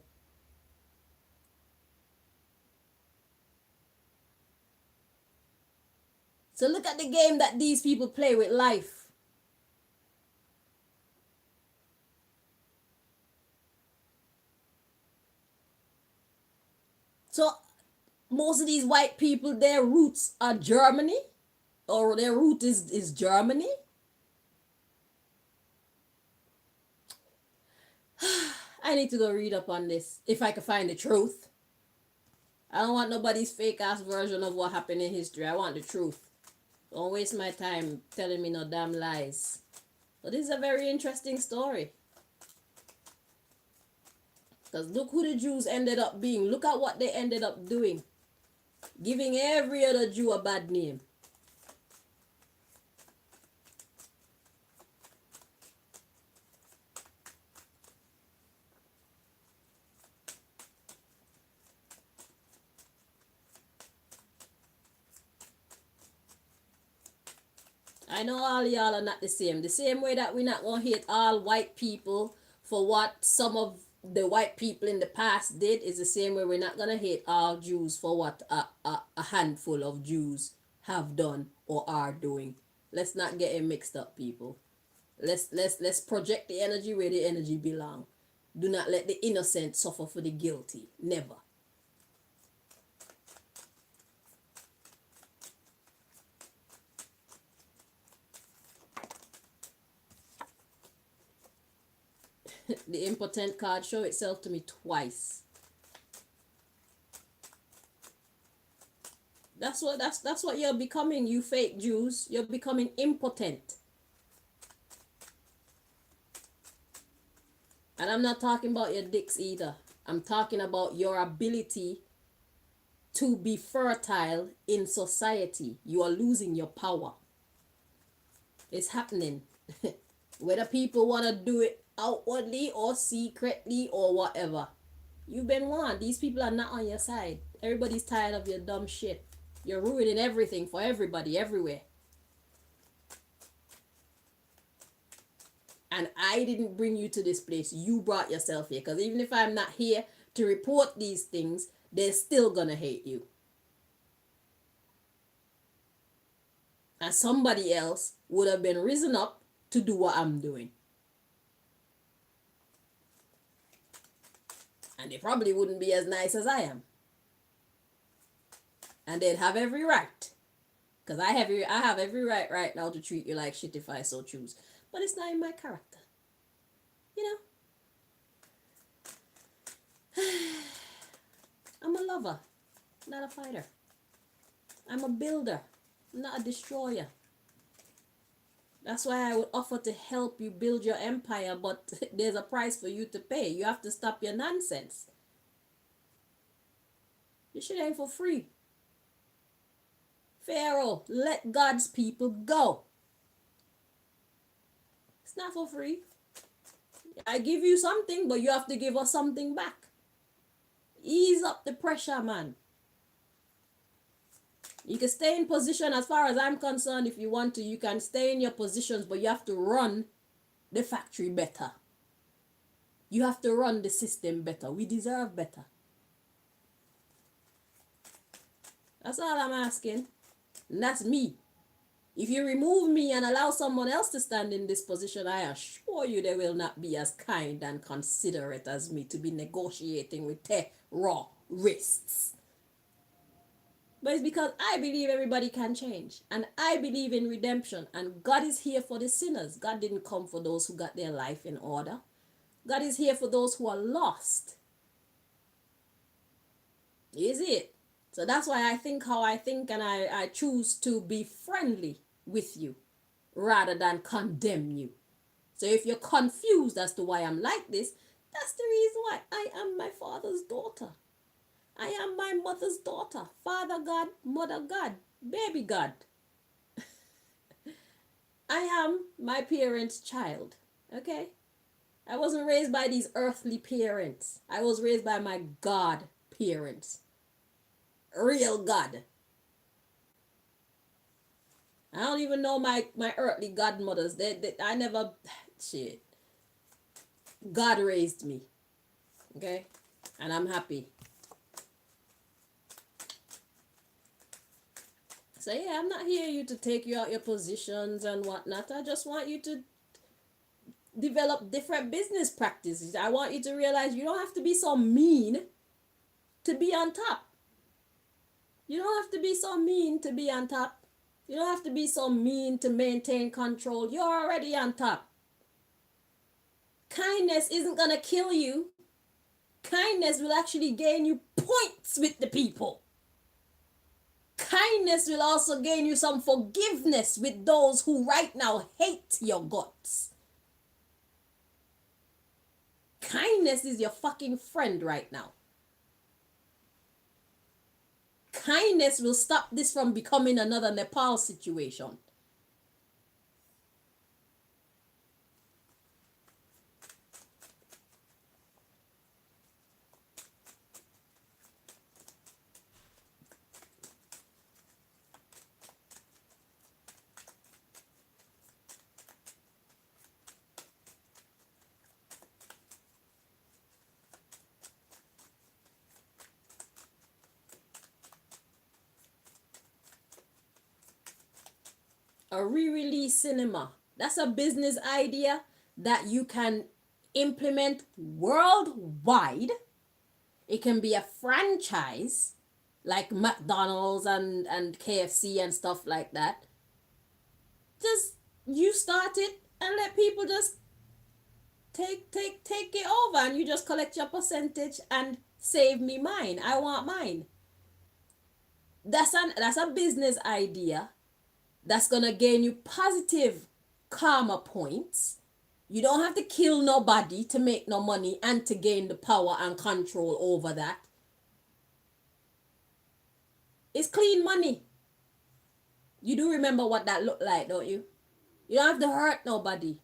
So look at the game that these people play with life. So most of these white people, their roots are Germany, or their root is Germany. I need to go read up on this if I can find the truth. I don't want nobody's fake ass version of what happened in history. I want the truth. Don't waste my time telling me no damn lies. But this is a very interesting story. Because look who the Jews ended up being. Look at what they ended up doing. Giving every other Jew a bad name. I know all y'all are not the same. The same way that we're not going to hate all white people for what some of the white people in the past did, is the same way we're not going to hate all Jews for what a handful of Jews have done or are doing. Let's not get it mixed up, people. Let's project the energy where the energy belong. Do not let the innocent suffer for the guilty. Never. The impotent card show itself to me twice. That's what you're becoming, you fake Jews. You're becoming impotent. And I'm not talking about your dicks either. I'm talking about your ability to be fertile in society. You are losing your power. It's happening. Whether people want to do it outwardly or secretly or whatever. You've been warned. These people are not on your side. Everybody's tired of your dumb shit. You're ruining everything for everybody, everywhere. And I didn't bring you to this place. You brought yourself here. Because even if I'm not here to report these things, they're still going to hate you. And somebody else would have been risen up to do what I'm doing. And they probably wouldn't be as nice as I am. And they'd have every right. Because I have every right now to treat you like shit if I so choose. But it's not in my character. You know? I'm a lover, not a fighter. I'm a builder, not a destroyer. That's why I would offer to help you build your empire, but there's a price for you to pay. You have to stop your nonsense. This shit ain't for free. Pharaoh, let God's people go. It's not for free. I give you something, but you have to give us something back. Ease up the pressure, man. You can stay in position as far as I'm concerned if you want to. You can stay in your positions, but you have to run the factory better. You have to run the system better. We deserve better. That's all I'm asking. And that's me. If you remove me and allow someone else to stand in this position, I assure you they will not be as kind and considerate as me to be negotiating with terrorists. But it's because I believe everybody can change. And I believe in redemption. And God is here for the sinners. God didn't come for those who got their life in order. God is here for those who are lost. Is it? So that's why I think how I think, and I choose to be friendly with you rather than condemn you. So if you're confused as to why I'm like this, that's the reason why I am my father's daughter. I am my mother's daughter. Father God, mother God, baby God. I am my parents' child. Okay? I wasn't raised by these earthly parents. I was raised by my God parents. Real God. I don't even know my earthly godmothers. I never, shit. God raised me. Okay? And I'm happy. So yeah, I'm not here to take you out your positions and whatnot. I just want you to develop different business practices. I want you to realize you don't have to be so mean to be on top. You don't have to be so mean to be on top. You don't have to be so mean to maintain control. You're already on top. Kindness isn't going to kill you. Kindness will actually gain you points with the people. Kindness will also gain you some forgiveness with those who right now hate your guts. Kindness is your fucking friend right now. Kindness will stop this from becoming another Nepal situation. A re-release cinema. That's a business idea that you can implement worldwide. It can be a franchise like McDonald's and KFC and stuff like that. Just you start it and let people just take it over, and you just collect your percentage and save me mine. I want mine. That's a business idea that's gonna gain you positive karma points You don't have to kill nobody to make no money and to gain the power and control over that. It's clean money. You do remember what that looked like, don't you? You don't have to hurt nobody.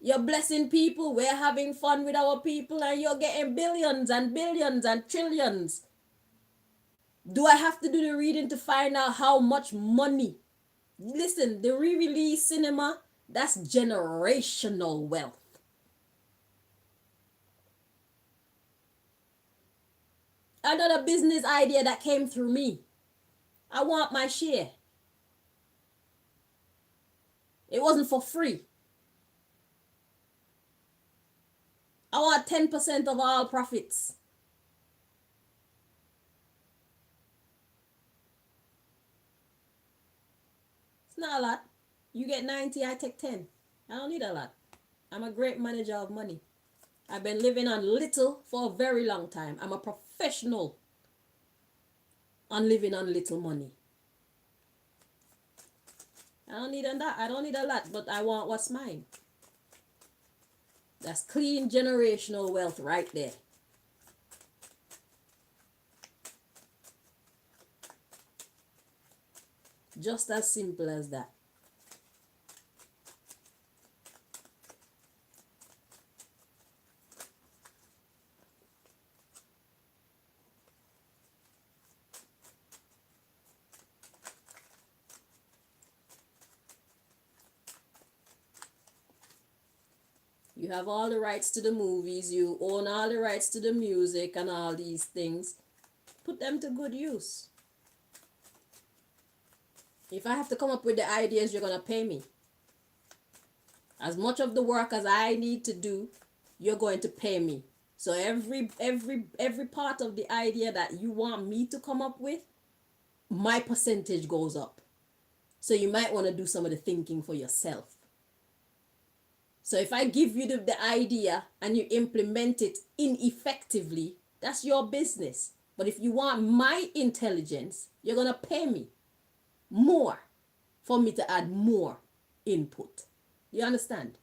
You're blessing people. We're having fun with our people, and you're getting billions and billions and trillions. Do I have to do the reading to find out how much money? Listen, the re-release cinema, that's generational wealth. Another business idea that came through me. I want my share. It wasn't for free. I want 10% of all profits. It's not a lot. You get 90, I take 10. I don't need a lot. I'm a great manager of money. I've been living on little for a very long time. I'm a professional on living on little money. I don't need a lot, but I want what's mine. That's clean generational wealth right there. Just as simple as that. You have all the rights to the movies, you own all the rights to the music and all these things. Put them to good use. If I have to come up with the ideas, you're going to pay me. As much of the work as I need to do, you're going to pay me. So every part of the idea that you want me to come up with, my percentage goes up. So you might want to do some of the thinking for yourself. So if I give you the idea and you implement it ineffectively, that's your business. But if you want my intelligence, you're going to pay me more for me to add more input. You understand?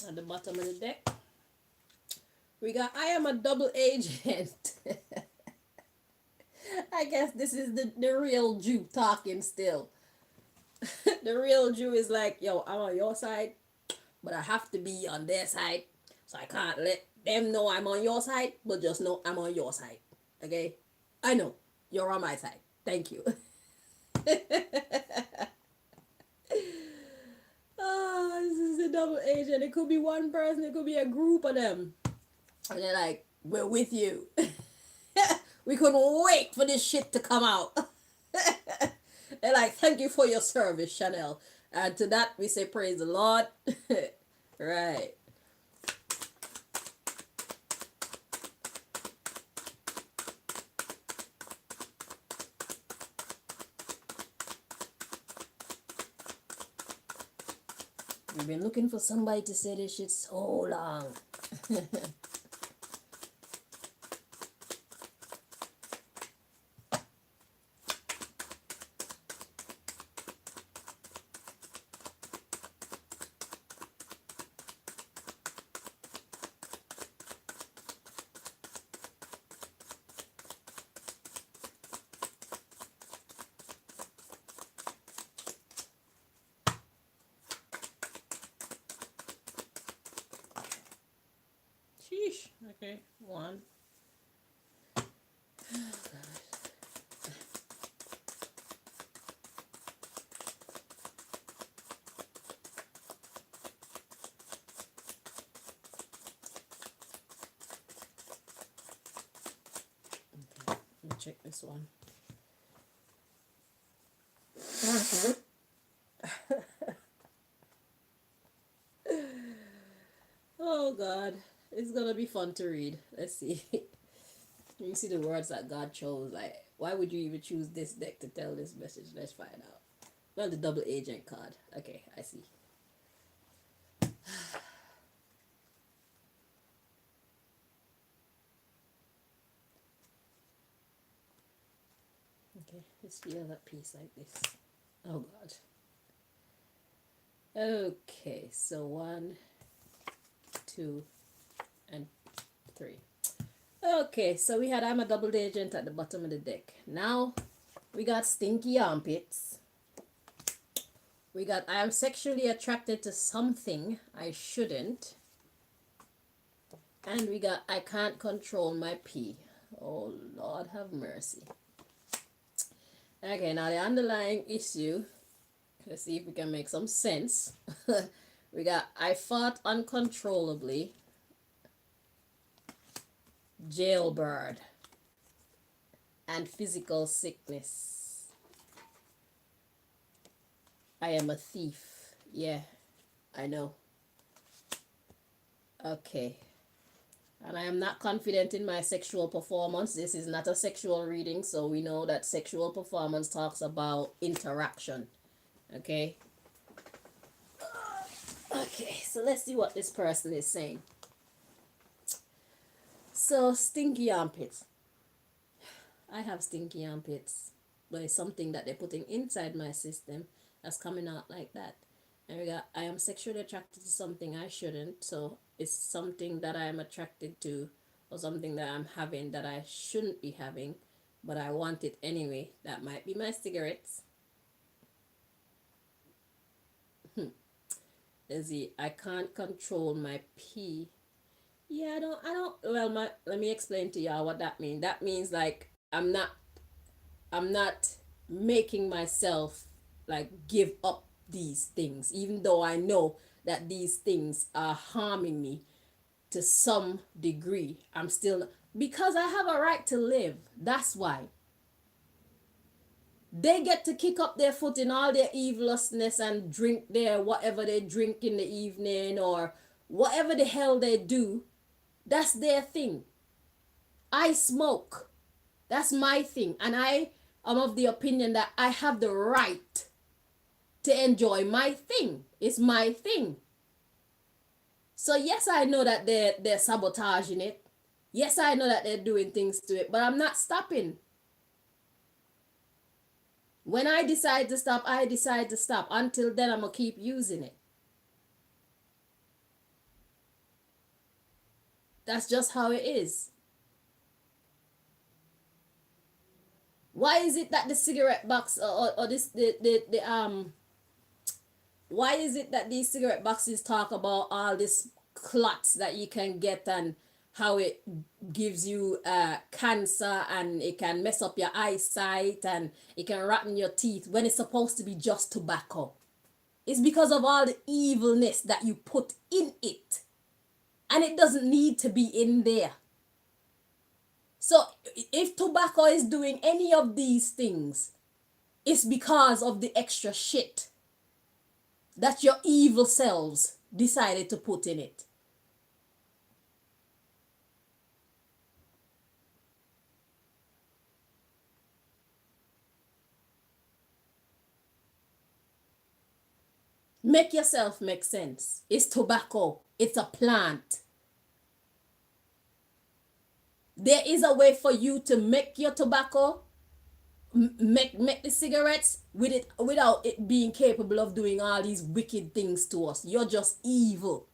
At the bottom of the deck, we got I am a double agent. I guess this is the real Jew talking still. The real Jew is like, yo, I'm on your side, but I have to be on their side. So I can't let them know I'm on your side, but just know I'm on your side. Okay? I know. You're on my side. Thank you. Oh, this is a double agent. It could be one person, it could be a group of them. And they're like, we're with you. We couldn't wait for this shit to come out. They're like, thank you for your service, Chanel. And to that we say praise the Lord. Right. We've been looking for somebody to say this shit so long. Sheesh. Okay, one. Let me check this one. Oh God, it's gonna be fun to read. Let's see. You see the words that God chose. Like, why would you even choose this deck to tell this message? Let's find out. Well, the double agent card. Okay, I see. Okay, let's feel that piece like this. Oh God. Okay, so 1, 2, and 3. Okay, so we had I'm a double agent at the bottom of the deck. Now we got stinky armpits. We got I am sexually attracted to something I shouldn't. And we got I can't control my pee. Oh Lord have mercy. Okay, now the underlying issue, let's see if we can make some sense. We got I fought uncontrollably, jailbird, and physical sickness. I am a thief. Yeah, I know. Okay. And I am not confident in my sexual performance. This is not a sexual reading, so we know that sexual performance talks about interaction. Okay? Okay, so let's see what this person is saying. So, stinky armpits. I have stinky armpits, but it's something that they're putting inside my system that's coming out like that. And we got I am sexually attracted to something I shouldn't, so it's something that I am attracted to or something that I'm having that I shouldn't be having, but I want it anyway. That might be my cigarettes. Let's see, I can't control my pee. Yeah, well, let me explain to y'all what that means. That means like I'm not making myself like give up these things, even though I know that these things are harming me to some degree. I'm still, because I have a right to live. That's why. They get to kick up their foot in all their evilousness and drink their whatever they drink in the evening or whatever the hell they do. That's their thing. I smoke. That's my thing. And I am of the opinion that I have the right to enjoy my thing. It's my thing. So yes, I know that they're sabotaging it. Yes, I know that they're doing things to it, but I'm not stopping. When I decide to stop, I decide to stop. Until then, I'm going to keep using it. That's just how it is. Why is it that the cigarette box or this why is it that these cigarette boxes talk about all this clots that you can get and how it gives you cancer and it can mess up your eyesight and it can rotten your teeth when it's supposed to be just tobacco? It's because of all the evilness that you put in it. And it doesn't need to be in there. So if tobacco is doing any of these things, it's because of the extra shit that your evil selves decided to put in it. Make yourself make sense. It's tobacco. It's a plant. There is a way for you to make your tobacco, make the cigarettes with it without it being capable of doing all these wicked things to us. You're just evil.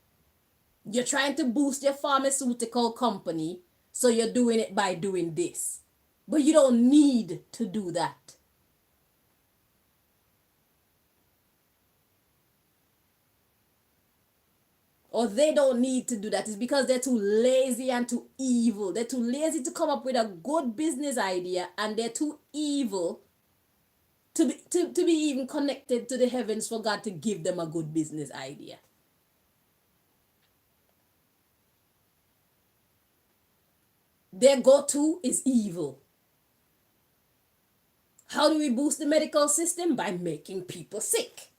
You're trying to boost your pharmaceutical company, so you're doing it by doing this. But you don't need to do that. or they don't need to do that. It's because they're too lazy and too evil. They're too lazy to come up with a good business idea, and they're too evil to be even connected to the heavens for God to give them a good business idea. Their go-to is evil. How do we boost the medical system? By making people sick.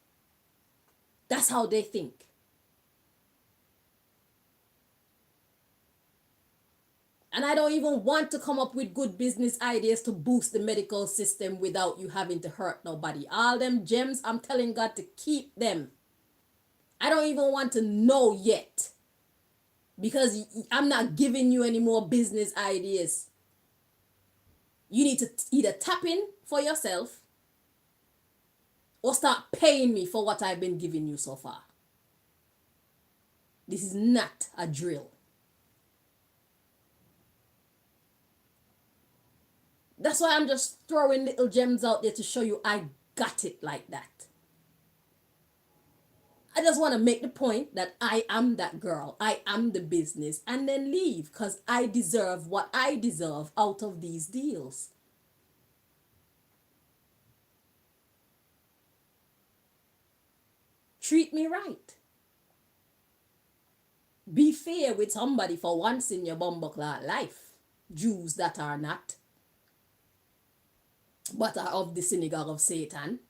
That's how they think. And I don't even want to come up with good business ideas to boost the medical system without you having to hurt nobody. All them gems, I'm telling God to keep them. I don't even want to know yet, because I'm not giving you any more business ideas. You need to either tap in for yourself or start paying me for what I've been giving you so far. This is not a drill. That's why I'm just throwing little gems out there to show you I got it like that. I just want to make the point that I am that girl. I am the business, and then leave, because I deserve what I deserve out of these deals. Treat me right. Be fair with somebody for once in your bumbleclad life. Jews that are not, but are of the synagogue of Satan.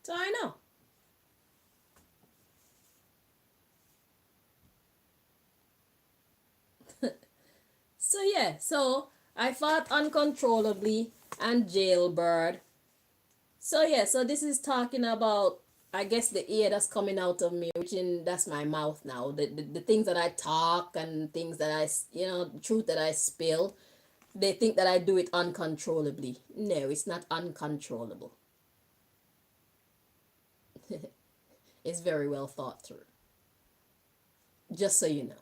So I know. So yeah, so I fought uncontrollably and jailbird. So yeah, so this is talking about, I guess, the air that's coming out of me, which that's my mouth now. The things that I talk and things that the truth that I spill, they think that I do it uncontrollably. No, it's not uncontrollable. It's very well thought through. Just so you know.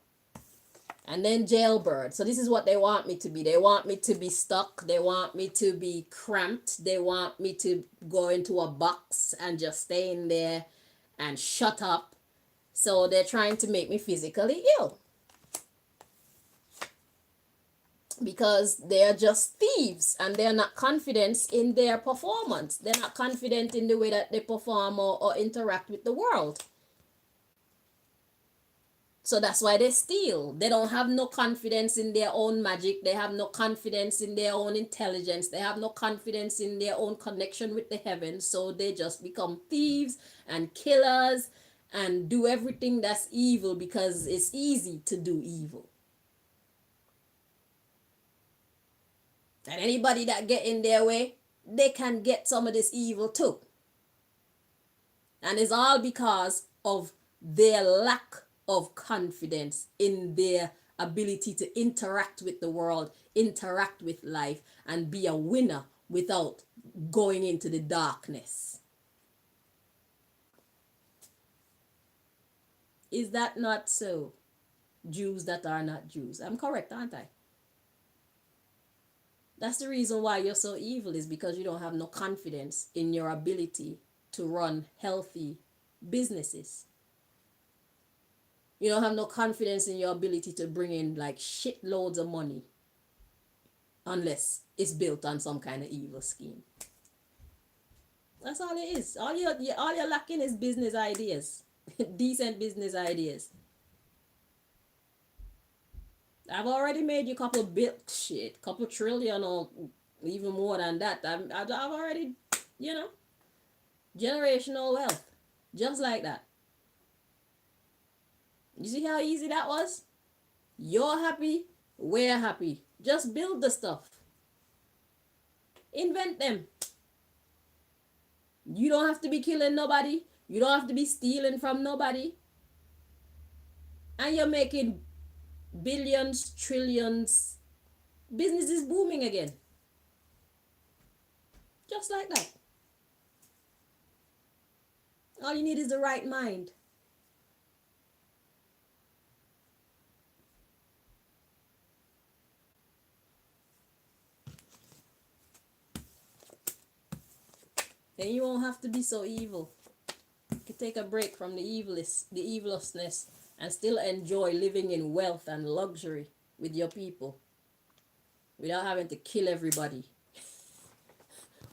And then jailbird. So this is what they want me to be. They want me to be stuck. They want me to be cramped. They want me to go into a box and just stay in there and shut up. So they're trying to make me physically ill, because they're just thieves and they're not confident in their performance. They're not confident in the way that they perform or interact with the world. So that's why they steal. They don't have no confidence in their own magic. They have no confidence in their own intelligence. They have no confidence in their own connection with the heavens. So they just become thieves and killers and do everything that's evil, because it's easy to do evil. And anybody that get in their way, they can get some of this evil too. And it's all because of their lack of confidence in their ability to interact with the world, interact with life, and be a winner without going into the darkness. Is that not so? Jews that are not Jews. I'm correct, aren't I? That's the reason why you're so evil, is because you don't have no confidence in your ability to run healthy businesses. You don't have no confidence in your ability to bring in like shitloads of money, unless it's built on some kind of evil scheme. That's all it is. All you're lacking is business ideas, decent business ideas. I've already made you couple trillion, or even more than that. I've already, generational wealth, just like that. You see how easy that was? You're happy, we're happy. Just build the stuff. Invent them. You don't have to be killing nobody. You don't have to be stealing from nobody. And you're making billions, trillions. Business is booming again. Just like that. All you need is the right mind. Then you won't have to be so evil. You can take a break from the evilousness, and still enjoy living in wealth and luxury with your people without having to kill everybody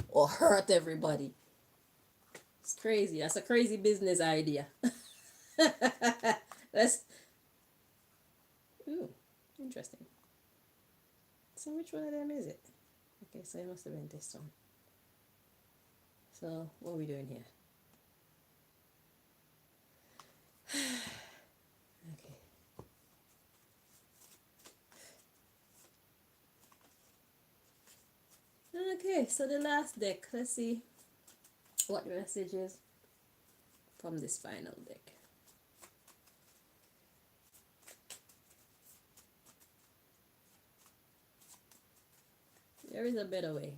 or hurt everybody. It's crazy. That's a crazy business idea. Let's. Ooh, interesting. So which one of them is it? Okay, so it must have been this one. So what are we doing here? Okay. Okay, so the last deck. Let's see what the message is from this final deck. There is a better way.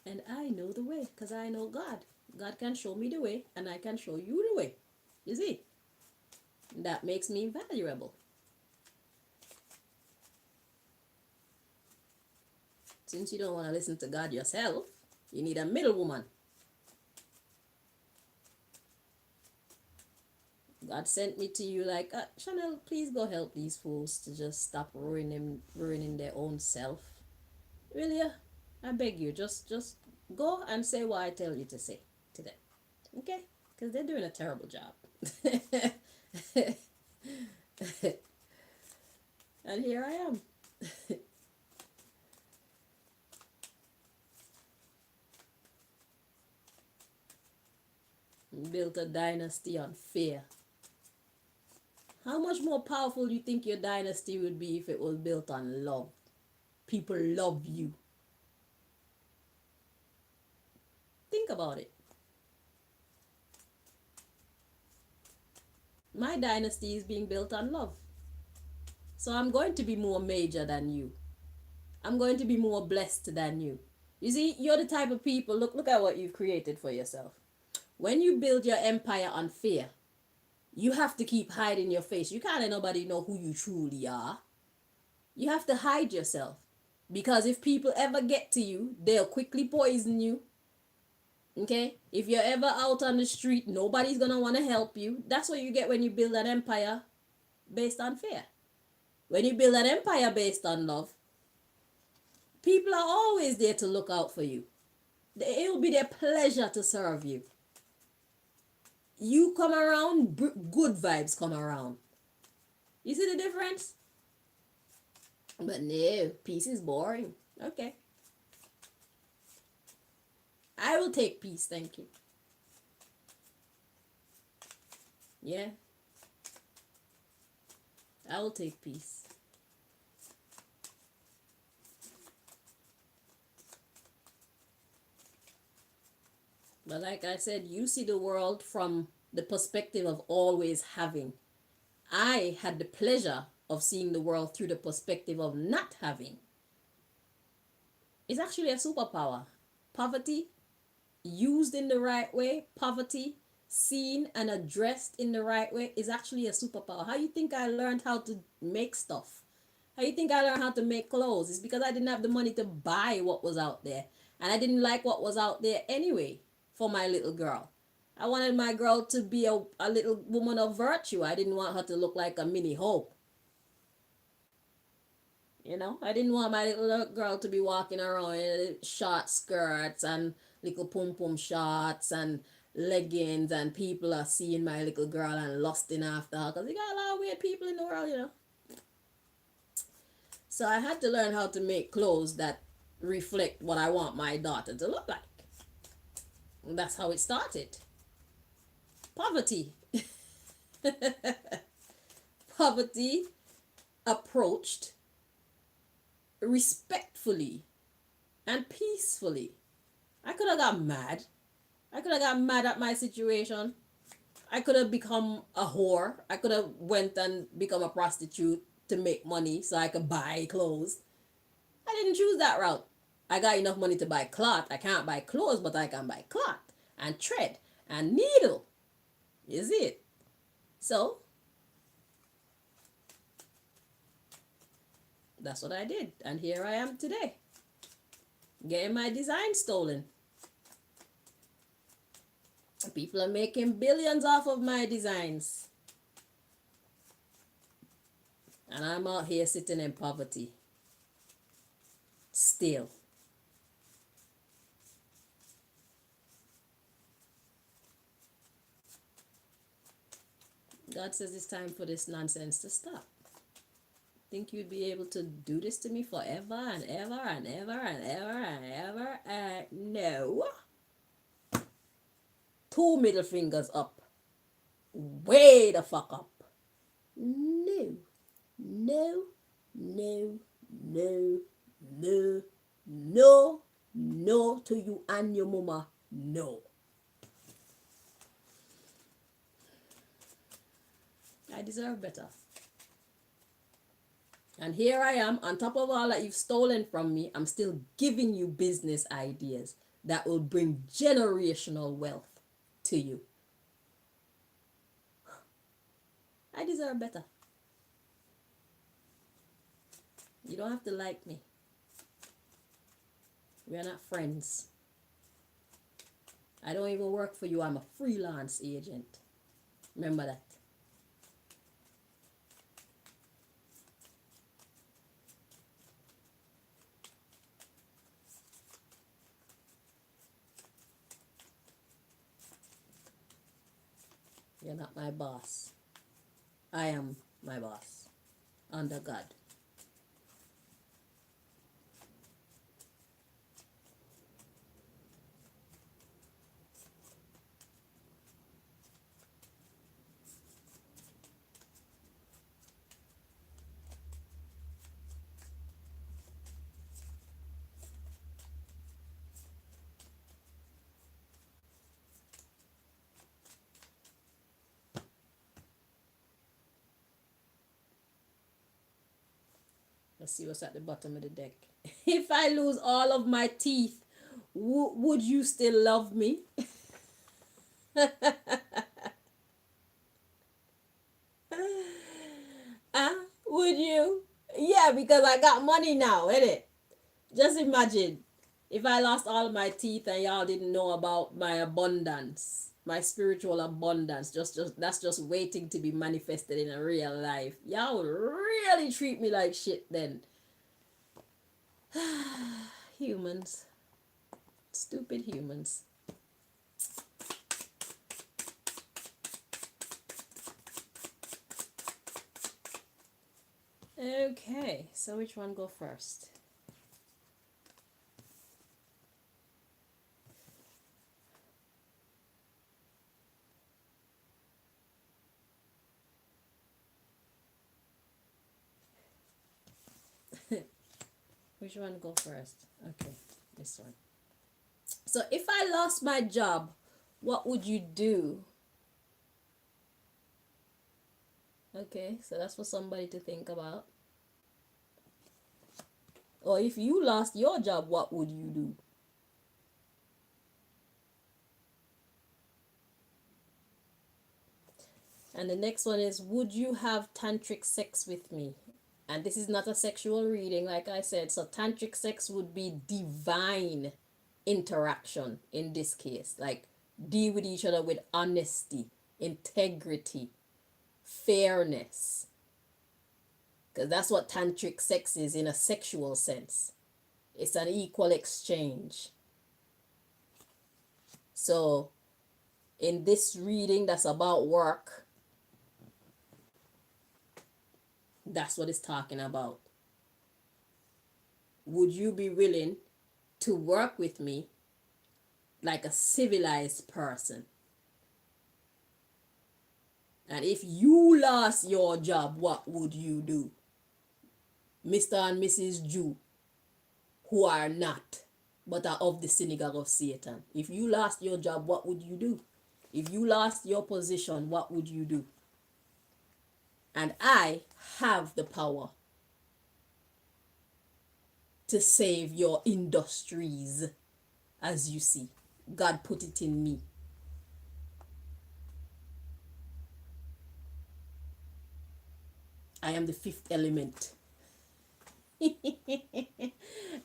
And I know the way because I know God. God can show me the way and I can show you the way. You see? That makes me valuable. Since you don't want to listen to God yourself, you need a middle woman. God sent me to you like, Chanel, please go help these fools to just stop ruining their own self. Will you? I beg you, just go and say what I tell you to say to them. Okay? Because they're doing a terrible job. And here I am. Built a dynasty on fear. How much more powerful do you think your dynasty would be if it was built on love? People love you. Think about it. My dynasty is being built on love. So I'm going to be more major than you. I'm going to be more blessed than you. You see, you're the type of people, look at what you've created for yourself. When you build your empire on fear, you have to keep hiding your face. You can't let nobody know who you truly are. You have to hide yourself. Because if people ever get to you, they'll quickly poison you. Okay? If you're ever out on the street, nobody's going to want to help you. That's what you get when you build an empire based on fear. When you build an empire based on love, people are always there to look out for you. It will be their pleasure to serve you. You come around, good vibes come around. You see the difference? But no, peace is boring. Okay. I will take peace, thank you. Yeah. I will take peace. But like I said, you see the world from the perspective of always having. I had the pleasure of seeing the world through the perspective of not having. It's actually a superpower. Poverty, used in the right way, poverty, seen and addressed in the right way, is actually a superpower. How you think I learned how to make stuff? How you think I learned how to make clothes? It's because I didn't have the money to buy what was out there. And I didn't like what was out there anyway for my little girl. I wanted my girl to be a little woman of virtue. I didn't want her to look like a mini Hope. You know, I didn't want my little girl to be walking around in short skirts and little pum pum shorts and leggings, and people are seeing my little girl and lusting after her because you got a lot of weird people in the world, you know. So I had to learn how to make clothes that reflect what I want my daughter to look like. And that's how it started. Poverty. Poverty approached respectfully and peacefully. I could have got mad. I could have got mad at my situation. I could have become a whore. I could have went and become a prostitute to make money so I could buy clothes. I didn't choose that route. I got enough money to buy cloth. I can't buy clothes, but I can buy cloth and thread and needle. Is it? So That's what I did. And here I am today, getting my design stolen. People are making billions off of my designs. And I'm out here sitting in poverty. Still. God says it's time for this nonsense to stop. Think you'd be able to do this to me forever and ever and ever and ever and ever? No. 2 middle fingers up. Way the fuck up. No. No. No. No. No. No. No to you and your mama. No. I deserve better. And here I am, on top of all that you've stolen from me, I'm still giving you business ideas that will bring generational wealth to you. I deserve better. You don't have to like me. We are not friends. I don't even work for you. I'm a freelance agent. Remember that. You're not my boss. I am my boss. Under God. Let's see what's at the bottom of the deck. If I lose all of my teeth, would you still love me? Would you? Yeah, because I got money now, innit? Just imagine if I lost all my teeth and y'all didn't know about my abundance, my spiritual abundance, just that's just waiting to be manifested in a real life. Y'all would really treat me like shit then. Humans. Stupid humans. Okay, so which one go first? Which one go first? Okay, this one. So if I lost my job, what would you do? Okay, so that's for somebody to think about. Or if you lost your job, what would you do? And the next one is, would you have tantric sex with me? And this is not a sexual reading, like I said. So tantric sex would be divine interaction in this case. Like, deal with each other with honesty, integrity, fairness. Because that's what tantric sex is in a sexual sense. It's an equal exchange. So in this reading that's about work, that's what it's talking about. Would you be willing to work with me like a civilized person? And if you lost your job, what would you do? Mr. and Mrs. Jew, who are not, but are of the synagogue of Satan. If you lost your job, what would you do? If you lost your position, what would you do? And I have the power to save your industries, as you see. God put it in me. I am the fifth element.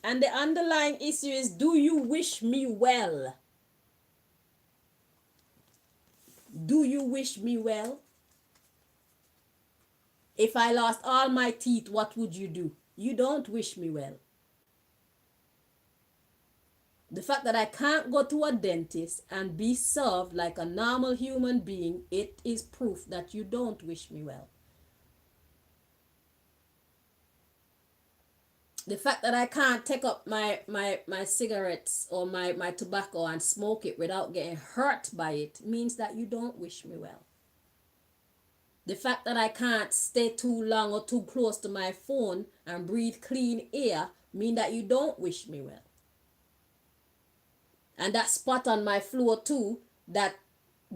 And the underlying issue is, do you wish me well? Do you wish me well? If I lost all my teeth, what would you do? You don't wish me well. The fact that I can't go to a dentist and be served like a normal human being, it is proof that you don't wish me well. The fact that I can't take up my cigarettes or my tobacco and smoke it without getting hurt by it means that you don't wish me well. The fact that I can't stay too long or too close to my phone and breathe clean air mean that you don't wish me well. And that spot on my floor too that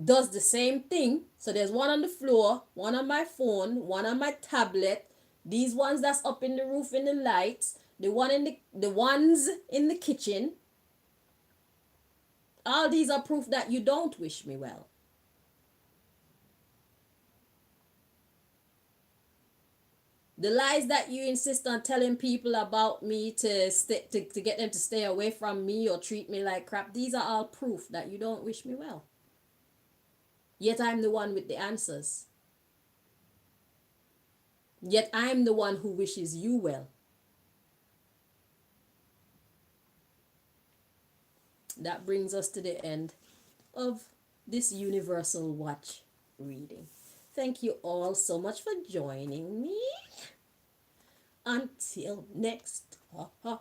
does the same thing. So there's one on the floor, one on my phone, one on my tablet. These ones that's up in the roof in the lights, the ones in the kitchen. All these are proof that you don't wish me well. The lies that you insist on telling people about me to get them to stay away from me or treat me like crap, these are all proof that you don't wish me well. Yet I'm the one with the answers. Yet I'm the one who wishes you well. That brings us to the end of this Universal Watch reading. Thank you all so much for joining me. Until next time.